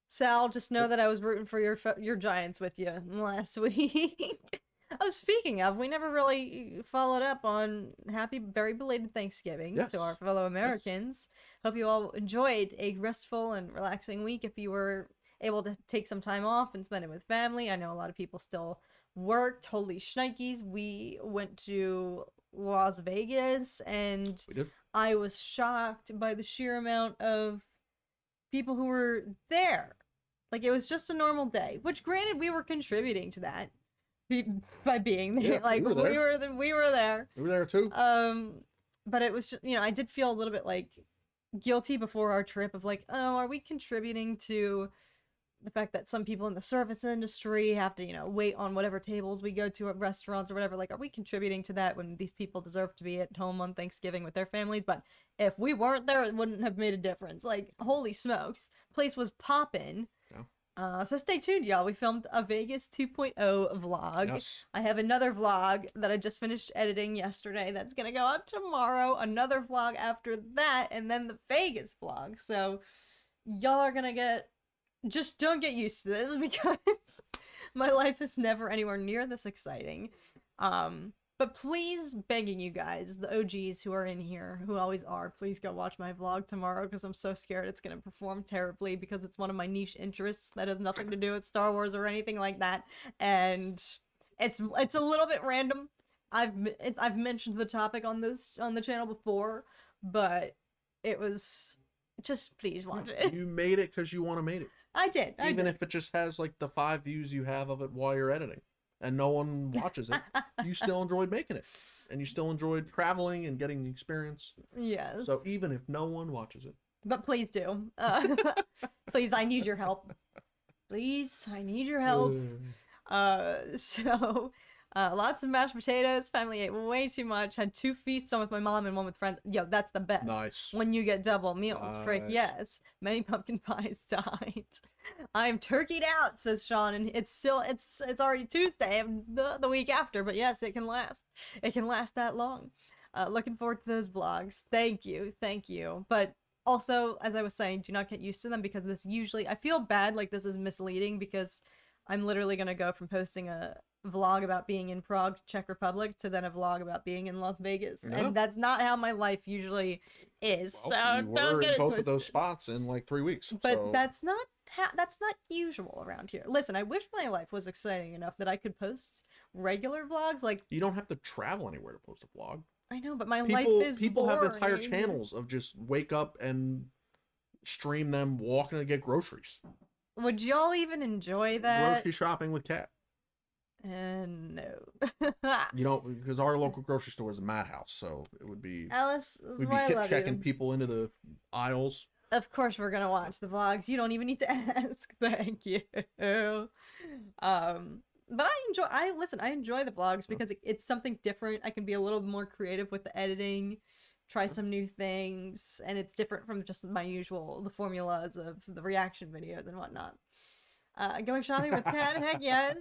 Sal, just know that I was rooting for your Giants with you last week. Oh, speaking of, we never really followed up on happy, very belated Thanksgiving Yes. to our fellow Americans. Hope you all enjoyed a restful and relaxing week. If you were able to take some time off and spend it with family, I know a lot of people still worked. Holy shnikes, we went to Las Vegas, and We did. I was shocked by the sheer amount of people who were there. Like, it was just a normal day, which granted we were contributing to that by being there. Yeah, Like we were there. we were there. We were there too. But it was just, I did feel a little bit like guilty before our trip of like, oh, are we contributing to the fact that some people in the service industry have to, wait on whatever tables we go to at restaurants or whatever? Like, are we contributing to that when these people deserve to be at home on Thanksgiving with their families? But if we weren't there, it wouldn't have made a difference. Like, holy smokes, place was poppin'. So stay tuned, y'all. We filmed a Vegas 2.0 vlog. Yes. I have another vlog that I just finished editing yesterday that's gonna go up tomorrow. Another vlog after that, and then the Vegas vlog. So y'all are gonna just don't get used to this because my life is never anywhere near this exciting. But please, begging you guys, the OGs who are in here, who always are, please go watch my vlog tomorrow because I'm so scared it's going to perform terribly because it's one of my niche interests that has nothing to do with Star Wars or anything like that. And it's a little bit random. I've mentioned the topic on the channel before, but it was just please watch it. You made it because you want to make it. I did. Even if it just has like the 5 views you have of it while you're editing and no one watches it, you still enjoyed making it. And you still enjoyed traveling and getting the experience. Yes. So even if no one watches it. But please do. Please, I need your help. Please, I need your help. Lots of mashed potatoes. Family ate way too much. Had 2 feasts, one with my mom and one with friends. Yo, that's the best. Nice. When you get double meals. Nice. Frick, yes. Many pumpkin pies died. I'm turkeyed out, says Sean, and it's already Tuesday, the week after, but yes, it can last. It can last that long. Looking forward to those vlogs. Thank you. But also, as I was saying, do not get used to them because I feel bad like this is misleading because I'm literally going to go from posting a vlog about being in Prague, Czech Republic, to then a vlog about being in Las Vegas, and that's not how my life usually is. Well, so you don't were get in it both twisted. of those spots in like 3 weeks. But so. that's not usual around here. Listen, I wish my life was exciting enough that I could post regular vlogs. Like, You don't have to travel anywhere to post a vlog. I know, but my life is people have boring. entire channels of just wake up and stream them walking to get groceries. Would y'all even enjoy that? Grocery shopping with Kat. No. You know, because our local grocery store is a madhouse, so it would be Alice, this is we'd be why I hip love checking you. people into the aisles. Of course we're gonna watch the vlogs. You don't even need to ask. Thank you. But I enjoy the vlogs because it's something different. I can be a little more creative with the editing, try some new things, and it's different from just the formulas of the reaction videos and whatnot. Going shopping with Kat, heck yes.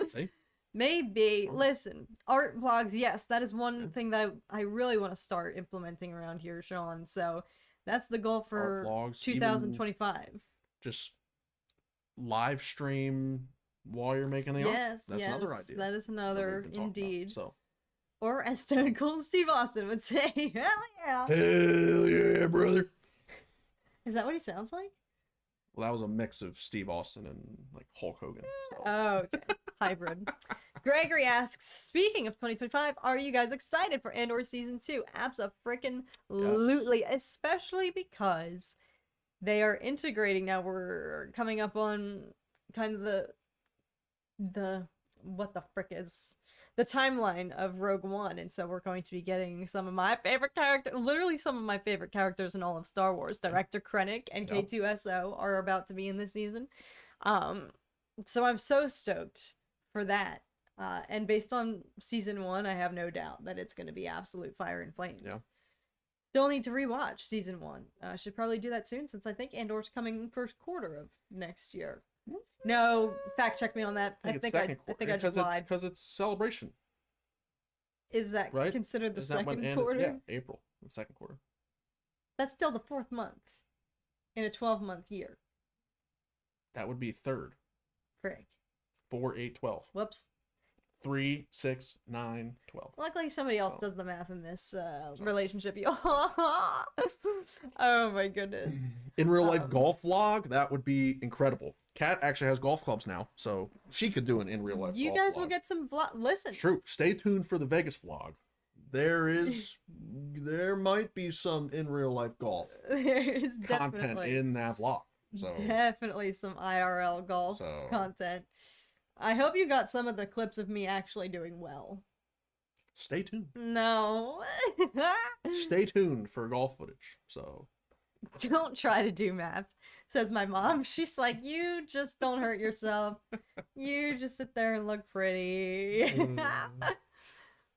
See? Maybe. Listen, art vlogs, yes, that is one thing that I really want to start implementing around here, Sean. So that's the goal for Art vlogs, 2025. Just live stream while you're making the art. Yes, That's another idea. that is that another, we've been talking about. indeed. So. Or as Stone Cold Steve Austin would say, hell yeah. Hell yeah, brother. Is that what he sounds like? Well, that was a mix of Steve Austin and like Hulk Hogan. So. Oh, okay. Hybrid. Gregory asks, speaking of 2025, are you guys excited for Andor Season 2? Abso-freaking-lutely. Especially because they are integrating now. We're coming up on kind of the what the frick is the timeline of Rogue One, and so we're going to be getting some of my favorite characters in all of Star Wars. Director Krennic and K2SO are about to be in this season. So I'm so stoked for that. And based on Season 1, I have no doubt that it's going to be absolute fire and flames. Yeah. Still need to rewatch Season 1. Should probably do that soon since I think Andor's coming first quarter of next year. No, fact check me on that. I think I just lied. Because it's Celebration. Is that right? considered the Isn't that second when quarter? Yeah, April, the second quarter. That's still the 4th month in a 12-month year. That would be third. Frick. 4, 8, 12. Whoops. 3, 6, 9, 12. Luckily, somebody else So- does the math in this relationship. Oh my goodness. In real life Um, golf vlog, that would be incredible. Kat actually has golf clubs now, so she could do an in real life You golf guys vlog. will get some listen. It's true. Stay tuned for the Vegas vlog. There might be some in real life golf There's content definitely in that vlog. So definitely some IRL golf content. I hope you got some of the clips of me actually doing well. stay tuned. No. Stay tuned for golf footage. So Don't try to do math, says my mom. She's like, you just don't hurt yourself. You just sit there and look pretty.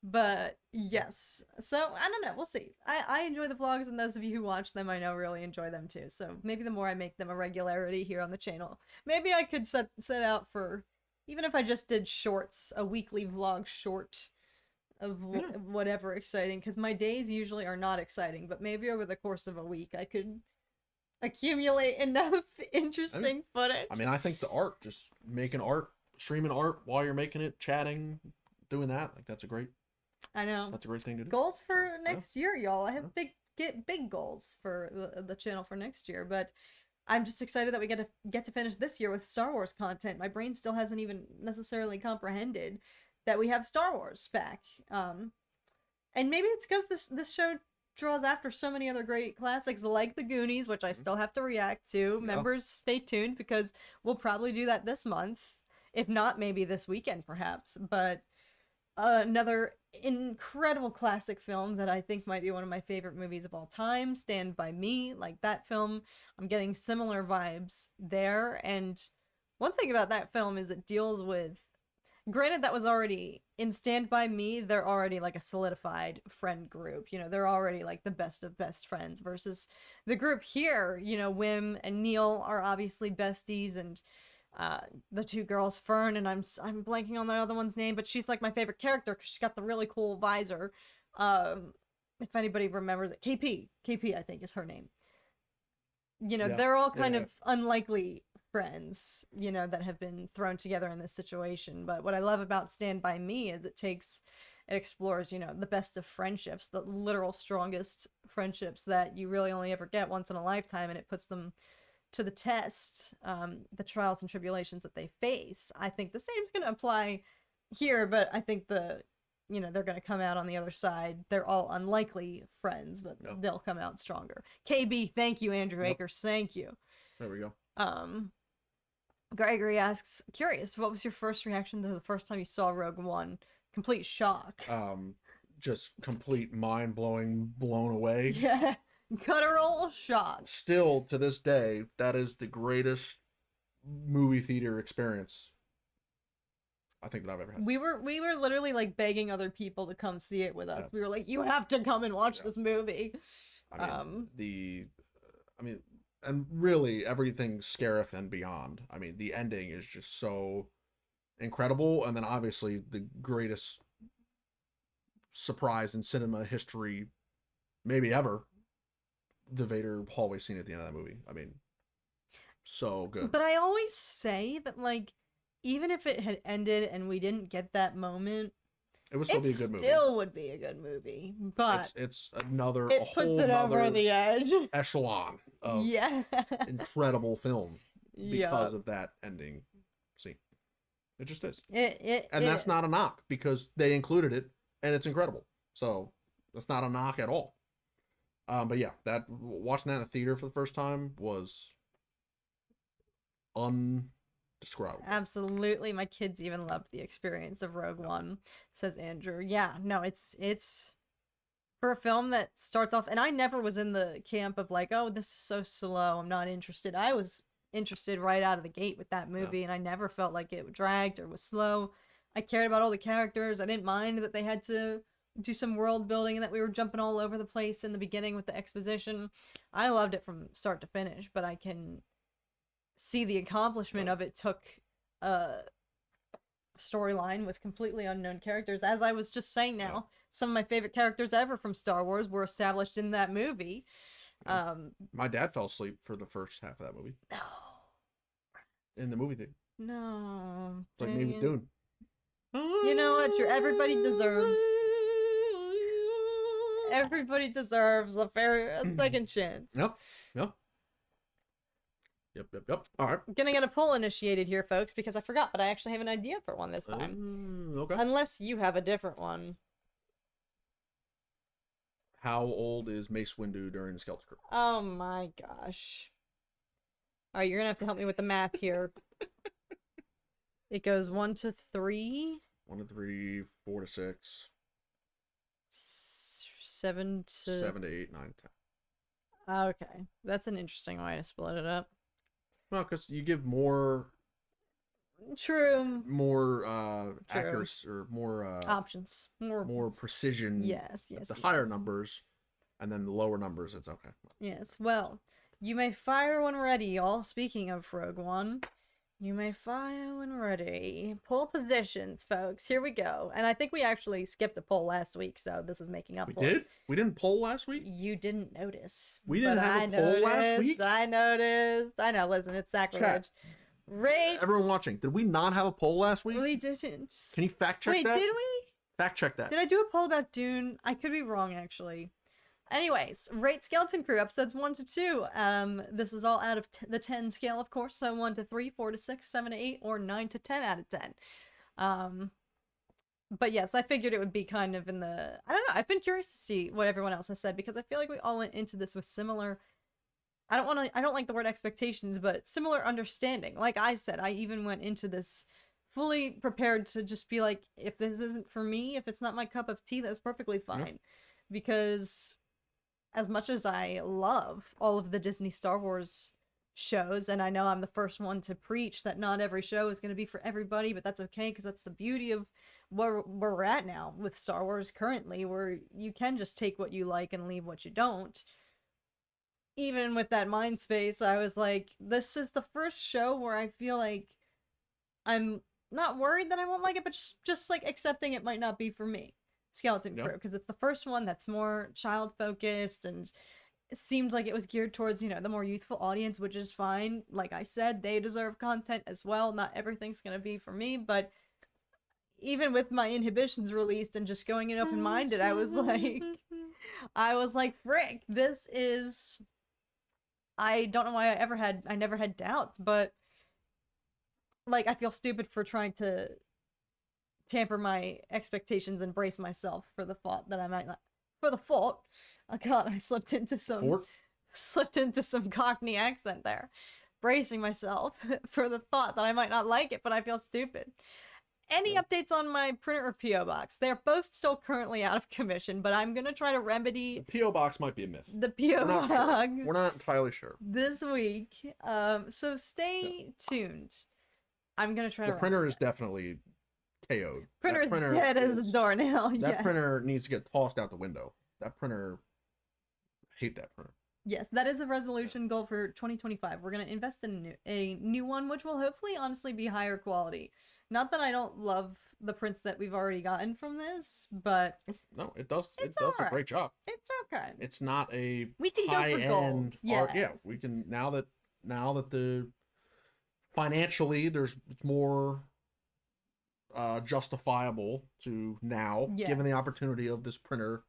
But yes. So I don't know. We'll see. I enjoy the vlogs, and those of you who watch them, I know really enjoy them too. So maybe the more I make them a regularity here on the channel, maybe I could set out for, even if I just did shorts, a weekly vlog short of whatever exciting, because my days usually are not exciting, but maybe over the course of a week I could accumulate enough interesting footage. I mean, I think the art, just making art, streaming art while you're making it, chatting, doing that, like that's a great thing to do. Goals for next year, y'all. I have big goals for the channel for next year, but I'm just excited that we get to finish this year with Star Wars content. My brain still hasn't even necessarily comprehended that we have Star Wars back. And maybe it's because this show draws after so many other great classics like The Goonies, which I still have to react to. Yeah. Members, stay tuned, because we'll probably do that this month. If not, maybe this weekend, perhaps. But another incredible classic film that I think might be one of my favorite movies of all time, Stand By Me. Like that film, I'm getting similar vibes there. And one thing about that film is it deals with, granted that was already in Stand By Me, they're already like a solidified friend group. You know, they're already like the best of best friends, versus the group here, you know, Wim and Neil are obviously besties, and the two girls, Fern, and I'm blanking on the other one's name, but she's like my favorite character because she got the really cool visor. If anybody remembers it, KP I think is her name. You know, they're all kind of unlikely friends, you know, that have been thrown together in this situation. But what I love about Stand By Me is it explores, you know, the best of friendships, the literal strongest friendships that you really only ever get once in a lifetime, and it puts them to the test, the trials and tribulations that they face. I think the same is going to apply here, but I think they're going to come out on the other side. They're all unlikely friends, but they'll come out stronger. KB, thank you, Andrew Akers, thank you. There we go. Gregory asks, curious, what was your first reaction to the first time you saw Rogue One? Complete shock. Just complete mind-blowing, blown away. Yeah. Guttural shock. Still, to this day, that is the greatest movie theater experience I think that I've ever had. We were literally like begging other people to come see it with us. We were like, you have to come and watch this movie. And really everything Scarif and beyond. I mean, the ending is just so incredible, and then obviously the greatest surprise in cinema history, maybe ever. The Vader hallway scene at the end of that movie. I mean, so good. But I always say that, like, even if it had ended and we didn't get that moment, it would still be a good movie. Still would be a good movie. But it's it whole puts it over the edge. Echelon of incredible film because of that ending scene. It just is. And that's not a knock, because they included it and it's incredible. So that's not a knock at all. But yeah, watching that in the theater for the first time was undescribable. Absolutely. My kids even loved the experience of Rogue One, says Andrew. Yeah, no, it's for a film that starts off, and I never was in the camp of like, oh, this is so slow, I'm not interested. I was interested right out of the gate with that movie, and I never felt like it dragged or was slow. I cared about all the characters. I didn't mind that they had to do some world building and that we were jumping all over the place in the beginning with the exposition. I loved it from start to finish, but I can see the accomplishment of it took a storyline with completely unknown characters. As I was just saying now, some of my favorite characters ever from Star Wars were established in that movie. My dad fell asleep for the first half of that movie. No. In the movie theater. No. It's like me with Dune. You know what? Everybody deserves a second chance. Yep. Yep. Yep. All right. I'm gonna get a poll initiated here, folks, because I forgot, but I actually have an idea for one this time. Okay. Unless you have a different one. How old is Mace Windu during the Skeleton Crew? Oh my gosh. Alright, you're gonna have to help me with the math here. It goes 1 to 3. 1 to 3, 4 to 6. 7 to... 7 to 8, 9 to 10. Okay. That's an interesting way to split it up. Well, because you give more... True. accuracy, or more... options. More precision. Yes. The higher numbers, and then the lower numbers, it's okay. Yes, well, you may fire when ready, y'all. Speaking of Rogue One, you may fire when ready. Poll positions, folks. Here we go. And I think we actually skipped a poll last week, so this is making up for it. We did? We didn't poll last week? You didn't notice. We didn't have a poll last week? I noticed. I know, listen, it's sacrilege. Rate. Everyone watching, did we not have a poll last week? We didn't. Can you fact check that? Wait, did we? Fact check that. Did I do a poll about Dune? I could be wrong, actually. Anyways, rate Skeleton Crew episodes 1 to 2. This is all out of the 10 scale, of course. So 1 to 3, 4 to 6, 7 to 8, or 9 to 10 out of 10. But yes, I figured it would be kind of in the... I don't know. I've been curious to see what everyone else has said, because I feel like we all went into this with similar... I don't like the word expectations, but similar understanding. Like I said, I even went into this fully prepared to just be like, if this isn't for me, if it's not my cup of tea, that's perfectly fine. Yep. Because as much as I love all of the Disney Star Wars shows, and I know I'm the first one to preach that not every show is going to be for everybody, but that's okay, because that's the beauty of where we're at now with Star Wars currently, where you can just take what you like and leave what you don't. Even with that mind space, I was like, this is the first show where I feel like I'm not worried that I won't like it, but just like accepting it might not be for me. Skeleton Crew, because it's the first one that's more child focused, and it seemed like it was geared towards, you know, the more youthful audience, which is fine. Like I said, they deserve content as well. Not everything's gonna be for me, but even with my inhibitions released and just going in open-minded, I was like, frick, this is... I don't know why I never had doubts, but like I feel stupid for trying to tamper my expectations and brace myself for the thought that I might not, for the fault. Oh god, I slipped into some Cockney accent there. Bracing myself for the thought that I might not like it, but I feel stupid. Any updates on my printer or P.O. box? They're both still currently out of commission, but I'm going to try to remedy... The P.O. box might be a myth. The P.O. box. Sure. We're not entirely sure. This week. So stay tuned. I'm going to try to... The printer is definitely KO'd. Printer is dead as a doornail. That printer needs to get tossed out the window. That printer... I hate that printer. Yes, that is a resolution goal for 2025. We're going to invest in a new one, which will hopefully honestly be higher quality. Not that I don't love the prints that we've already gotten from this, but... No, it does a great job. It's okay. It's not a we can go for gold. Yes. Yeah, we can, now that the financially it's more justifiable to now, given the opportunity of this printer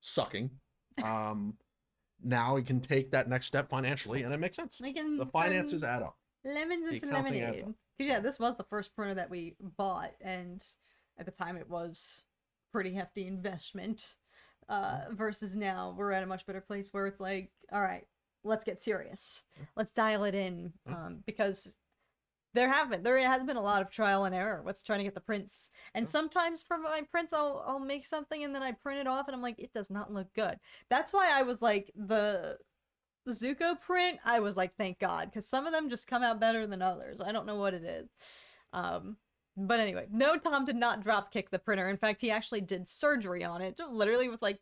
sucking. Now we can take that next step financially, and it makes sense. The finances add up. Lemons into lemonade. Yeah, this was the first printer that we bought, and at the time it was pretty hefty investment. Versus now we're at a much better place where it's like, all right, let's get serious. Let's dial it in. Because there has been a lot of trial and error with trying to get the prints. And sometimes for my prints, I'll make something and then I print it off and I'm like, it does not look good. That's why I was like, the Zuko print, I was like, thank God, because some of them just come out better than others. I don't know what it is. But anyway, no, Tom did not drop kick the printer. In fact, he actually did surgery on it, literally with like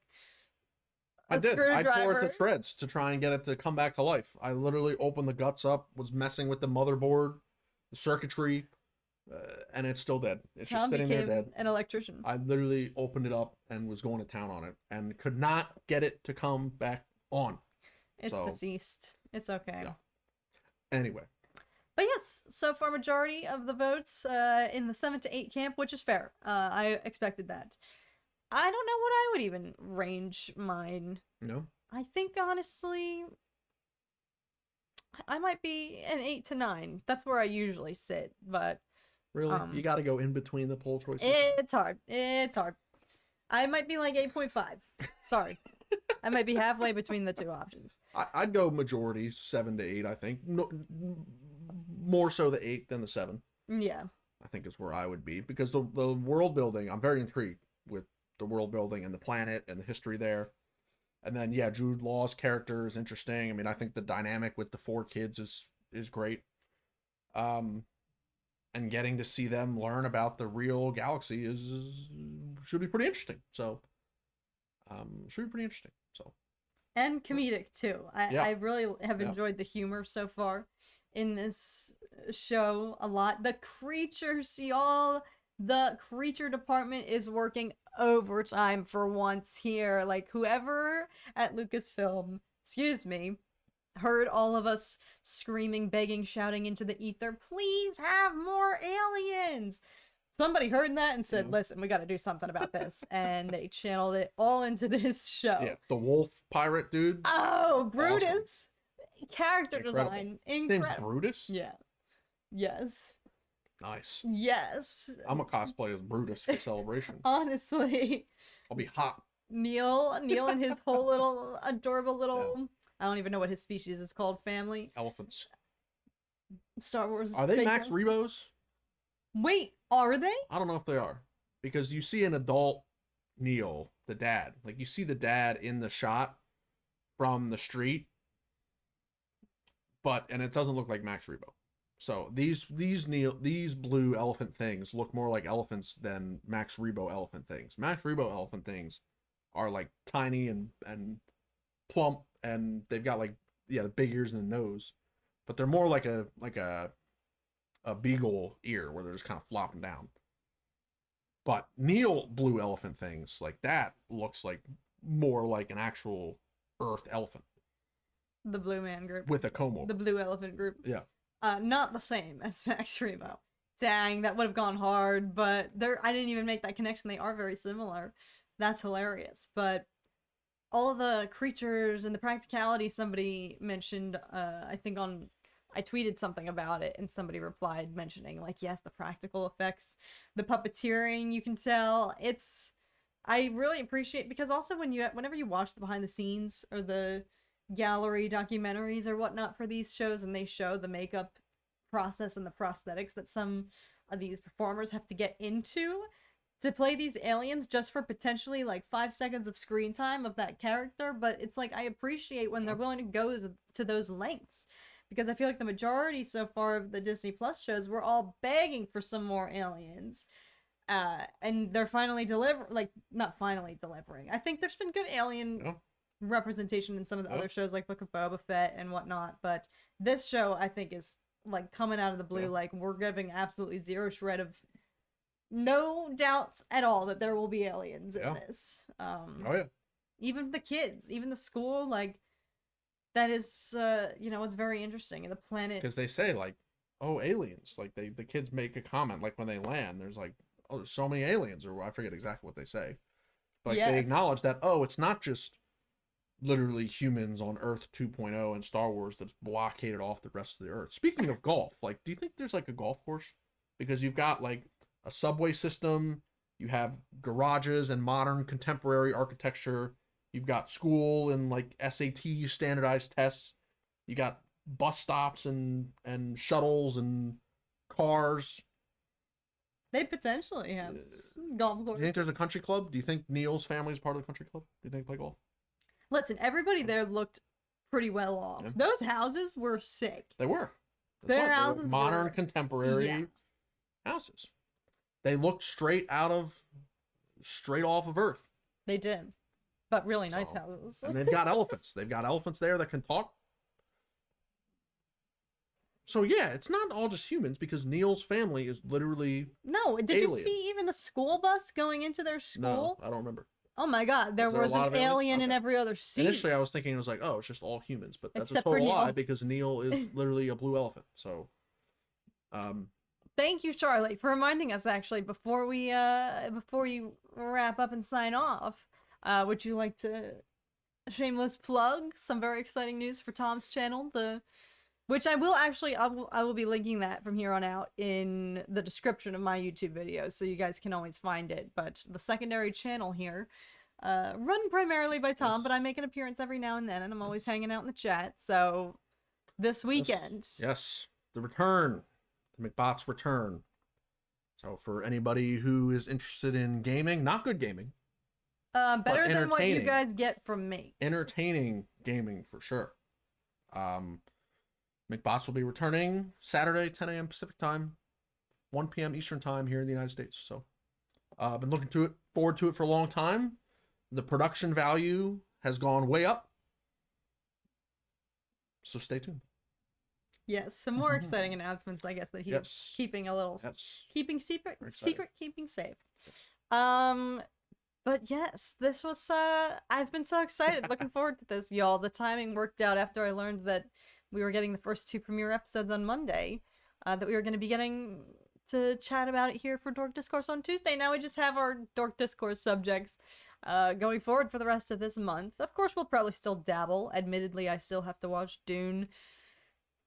I tore it to shreds to try and get it to come back to life. I literally opened the guts up, was messing with the motherboard, the circuitry, and it's still dead. It's just sitting there dead. An electrician. I literally opened it up and was going to town on it and could not get it to come back on. It's deceased. It's okay. Yeah. Anyway. But yes, so far majority of the votes in the 7 to 8 camp, which is fair. I expected that. I don't know what I would even range mine. No. I think honestly, I might be an 8 to 9. That's where I usually sit, but Really? You got to go in between the poll choices? it's hard. It's hard. I might be like 8.5. Sorry. I might be halfway between the two options. I'd go majority 7 to 8, I think. No, more so the 8 than the 7. Yeah. I think is where I would be, because the world building, I'm very intrigued with the world building and the planet and the history there. And then yeah, Jude Law's character is interesting. I mean, I think the dynamic with the 4 kids is great. And getting to see them learn about the real galaxy should be pretty interesting. So should be pretty interesting. So, and comedic too. Yeah. I really have Yeah. enjoyed the humor so far in this show a lot. The creatures, y'all. The creature department is working overtime for once here. Like, whoever at Lucasfilm, excuse me, heard all of us screaming, begging, shouting into the ether, please have more aliens. Somebody heard that and said, Yeah. listen, we got to do something about this. And they channeled it all into this show. yeah, the wolf pirate dude. Oh, Brutus. Character Incredible. design. His Incredible. name's Brutus? Yeah. Yes. Nice. Yes. I'm a cosplay as Brutus for celebration. Honestly. I'll be hot. Neil and his whole little adorable little I don't even know what his species is called, family. Elephants. Star Wars. Are they fake Max one. Rebos? Wait, are they? I don't know if they are. Because you see an adult Neil, the dad. Like, you see the dad in the shot from the street. And it doesn't look like Max Rebo. So these blue elephant things look more like elephants than Max Rebo elephant things. Max Rebo elephant things are like tiny and plump, and they've got like the big ears and the nose, but they're more like a beagle ear where they're just kind of flopping down. But Neil blue elephant things like that looks like more like an actual Earth elephant The Blue Man Group. with a comb over. The Blue Elephant Group. Yeah. Not the same as Max Rebo. Dang, that would have gone hard, but I didn't even make that connection. They are very similar. That's hilarious. But all of the creatures and the practicality somebody mentioned, I think I tweeted something about it and somebody replied mentioning like, yes, the practical effects, the puppeteering, you can tell. I really appreciate, because also whenever you watch the behind the scenes or the gallery documentaries or whatnot for these shows, and they show the makeup process and the prosthetics that some of these performers have to get into to play these aliens just for potentially like 5 seconds of screen time of that character. But it's like, I appreciate when they're willing to go to those lengths, because I feel like the majority so far of the Disney Plus shows were all begging for some more aliens. And they're finally not finally delivering. I think there's been good alien representation in some of the other shows like Book of Boba Fett and whatnot, but this show I think is like coming out of the blue. Like, we're giving absolutely zero shred of no doubts at all that there will be aliens in this. Even the kids, even the school, like, that is it's very interesting. And the planet, because they say like, oh, aliens, like the kids make a comment like when they land, there's like, oh, there's so many aliens, or I forget exactly what they say, but they acknowledge that, oh, it's not just literally humans on Earth 2.0 and Star Wars that's blockaded off the rest of the Earth. Speaking of golf, like, do you think there's like a golf course? Because you've got like a subway system, you have garages and modern contemporary architecture, you've got school and like SAT standardized tests, you got bus stops and shuttles and cars. they potentially have golf Do course. you think there's a country club? Do you think Neil's family is part of the country club? Do you think they play golf? Listen, everybody there looked pretty well off. Yeah. Those houses were sick. They were. Their They were houses modern, were- contemporary houses. They looked straight off of Earth. They did. But really nice So, houses. And they've got elephants. They've got elephants there that can talk. So yeah, it's not all just humans, because Neil's family is literally No, did you alien. see even the school bus going into their school? No, I don't remember. Oh my god, there Was there a was lot an of aliens? alien in Okay. every other scene. Initially, I was thinking it was like, oh, it's just all humans, but that's Except a for total lie, Neil. because Neil is literally a blue elephant. So Thank you, Charlie, for reminding us. Actually, before you wrap up and sign off, would you like to shameless plug some very exciting news for Tom's channel? Which I will be linking that from here on out in the description of my YouTube videos, so you guys can always find it. But the secondary channel here, run primarily by Tom, but I make an appearance every now and then, and I'm always hanging out in the chat. So this weekend, yes, the return, the McBots return. So for anybody who is interested in gaming, not good gaming, better than what you guys get from me, entertaining gaming for sure. McBots will be returning Saturday, 10 a.m. Pacific time, 1 p.m. Eastern time here in the United States. So I've been looking forward to it for a long time. The production value has gone way up. So stay tuned. Yes, some more exciting announcements, I guess, that he's keeping a little, keeping secret, keeping safe. But yes, this was, I've been so excited, looking forward to this, y'all. The timing worked out after I learned that we were getting the first 2 premiere episodes on Monday, that we were going to be getting to chat about it here for Dork Discourse on Tuesday. Now we just have our Dork Discourse subjects going forward for the rest of this month. Of course, we'll probably still dabble. Admittedly, I still have to watch Dune.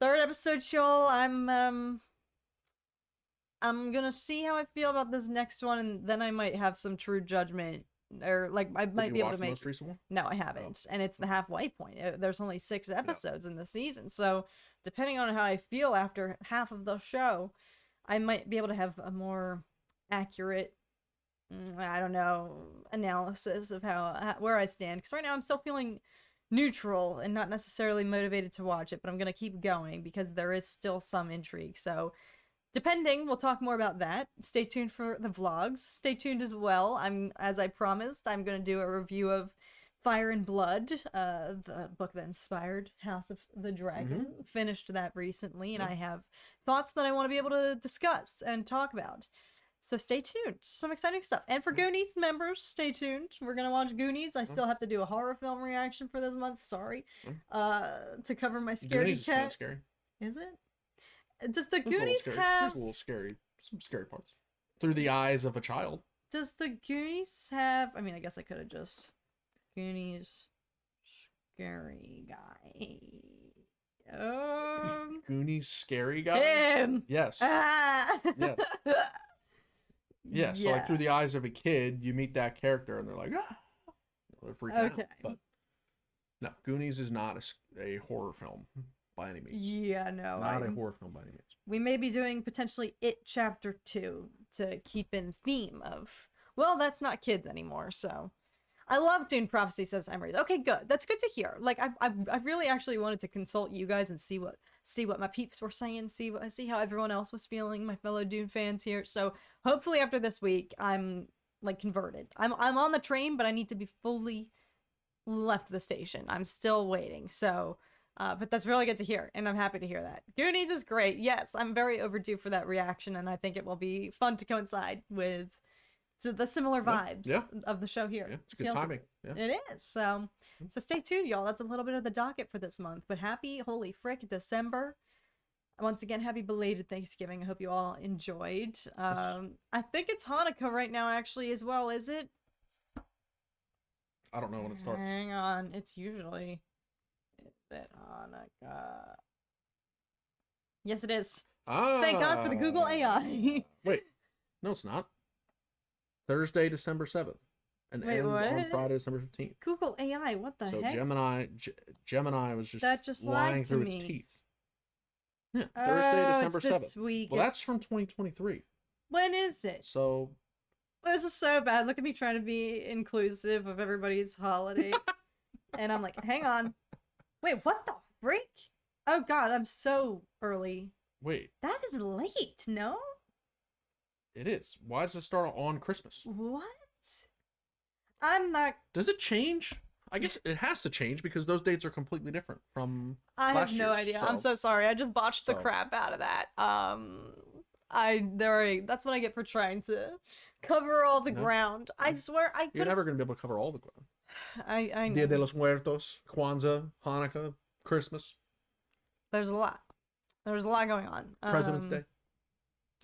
3rd episode, y'all. I'm gonna see how I feel about this next one, and then I might have some true judgment. Or, like, I might be able to make... the most recent one? No, I haven't. And it's the halfway point. There's only 6 episodes in the season. So, depending on how I feel after half of the show, I might be able to have a more accurate, I don't know, analysis of where I stand. Because right now I'm still feeling neutral and not necessarily motivated to watch it. But I'm going to keep going because there is still some intrigue. So... depending, we'll talk more about that. Stay tuned for the vlogs. Stay tuned as well. As I promised, I'm going to do a review of Fire and Blood, the book that inspired House of the Dragon. Finished that recently, and I have thoughts that I want to be able to discuss and talk about. So stay tuned. Some exciting stuff. And for Goonies members, stay tuned. We're going to watch Goonies. I still have to do a horror film reaction for this month. Sorry. To cover my scaredy Goonies cat. Is scary. Is it? Does the Goonies have... There's a little scary. Some scary parts. Through the eyes of a child. Does the Goonies have... I mean, I guess I could have just... Goonies... Scary guy... Goonies scary guy? Him! Yes. Ah! Yes. Yeah, so like through the eyes of a kid, you meet that character and they're like, ah! They're freaked out. But no, Goonies is not a horror film. By any means. Yeah, no. Not a horror film by any means. We may be doing potentially It Chapter 2 to keep in theme of... Well, that's not kids anymore, so... I love Dune Prophecy Says I'm Ready. Okay, good. That's good to hear. Like, I really actually wanted to consult you guys and see what my peeps were saying, see how everyone else was feeling, my fellow Dune fans here. So, hopefully after this week, I'm, like, converted. I'm on the train, but I need to be fully left the station. I'm still waiting, so... but that's really good to hear, and I'm happy to hear that. Goonies is great. Yes, I'm very overdue for that reaction, and I think it will be fun to coincide with the similar vibes of the show here. Yeah, it's good timing. Yeah. It is. So stay tuned, y'all. That's a little bit of the docket for this month. But happy, holy frick, December. Once again, happy belated Thanksgiving. I hope you all enjoyed. I think it's Hanukkah right now, actually, as well, is it? I don't know when it starts. Hang on. It's usually... It Hanukkah. Yes, it is. Thank God for the Google AI. Wait, no, it's not. Thursday, December 7th, and ends on Friday, December 15th. Google AI, what the heck? So Gemini was just lying through its teeth. Yeah, Thursday, December 7th. Well, that's from 2023. When is it? So this is so bad. Look at me trying to be inclusive of everybody's holidays, and I'm like, hang on. Wait, what the freak? Oh God, I'm so early. Wait. That is late, no? It is. Why does it start on Christmas? What? I'm not... Does it change? I guess it has to change because those dates are completely different from I have no idea. So... I'm so sorry. I just botched the crap out of that. That's what I get for trying to cover all the ground. I swear I could... You're never going to be able to cover all the ground. I know. Dia de los Muertos, Kwanzaa, Hanukkah, Christmas. There's a lot. There's a lot going on. President's Day.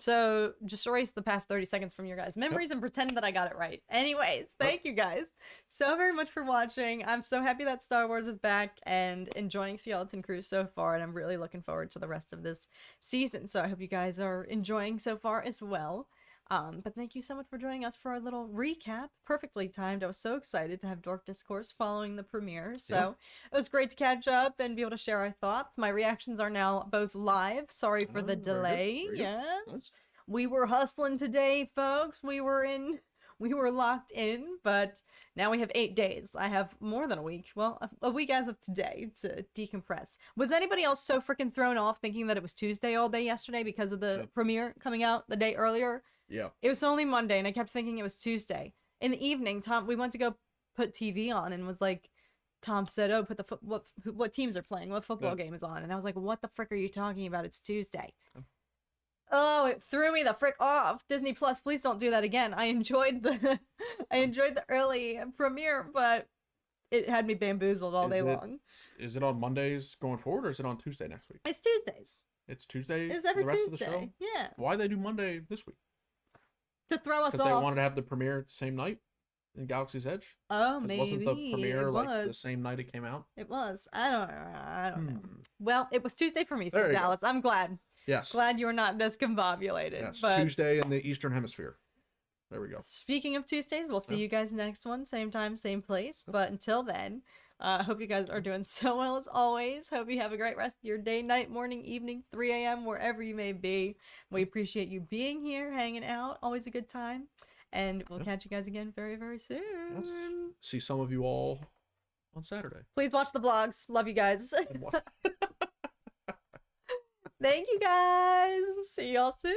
So just erase the past 30 seconds from your guys' memories and pretend that I got it right. Anyways, thank you guys so very much for watching. I'm so happy that Star Wars is back and enjoying Skeleton Crew so far, and I'm really looking forward to the rest of this season. So I hope you guys are enjoying so far as well. But thank you so much for joining us for our little recap. Perfectly timed. I was so excited to have Dork Discourse following the premiere. So it was great to catch up and be able to share our thoughts. My reactions are now both live. Sorry for the delay. Yes. Nice. We were hustling today, folks. We were locked in, but now we have 8 days. I have more than a week. Well, a week as of today to decompress. Was anybody else so freaking thrown off thinking that it was Tuesday all day yesterday because of the premiere coming out the day earlier? Yeah. It was only Monday, and I kept thinking it was Tuesday. In the evening, we went to go put TV on, and was like, Tom said, "Oh, put the what teams are playing? What football game is on?" And I was like, "What the frick are you talking about? It's Tuesday." Oh, it threw me the frick off. Disney Plus, please don't do that again. I enjoyed the early premiere, but it had me bamboozled all day long. Is it on Mondays going forward, or is it on Tuesday next week? It's Tuesdays. It's Tuesday. It's every the rest Tuesday. Of the show? Yeah. Why they do Monday this week? To throw us off. Because they wanted to have the premiere at the same night in Galaxy's Edge. Oh, maybe. Wasn't the premiere like the same night it came out? It was. I don't know. Well, it was Tuesday for me, so Dallas. I'm glad. Yes. Glad you were not discombobulated. Yes. But Tuesday in the Eastern Hemisphere. There we go. Speaking of Tuesdays, we'll see you guys next one. Same time, same place. But until then, I hope you guys are doing so well as always. Hope you have a great rest of your day, night, morning, evening, 3 a.m., wherever you may be. We appreciate you being here, hanging out. Always a good time. And we'll catch you guys again very, very soon. Yes. See some of you all on Saturday. Please watch the vlogs. Love you guys. Thank you guys. See y'all soon.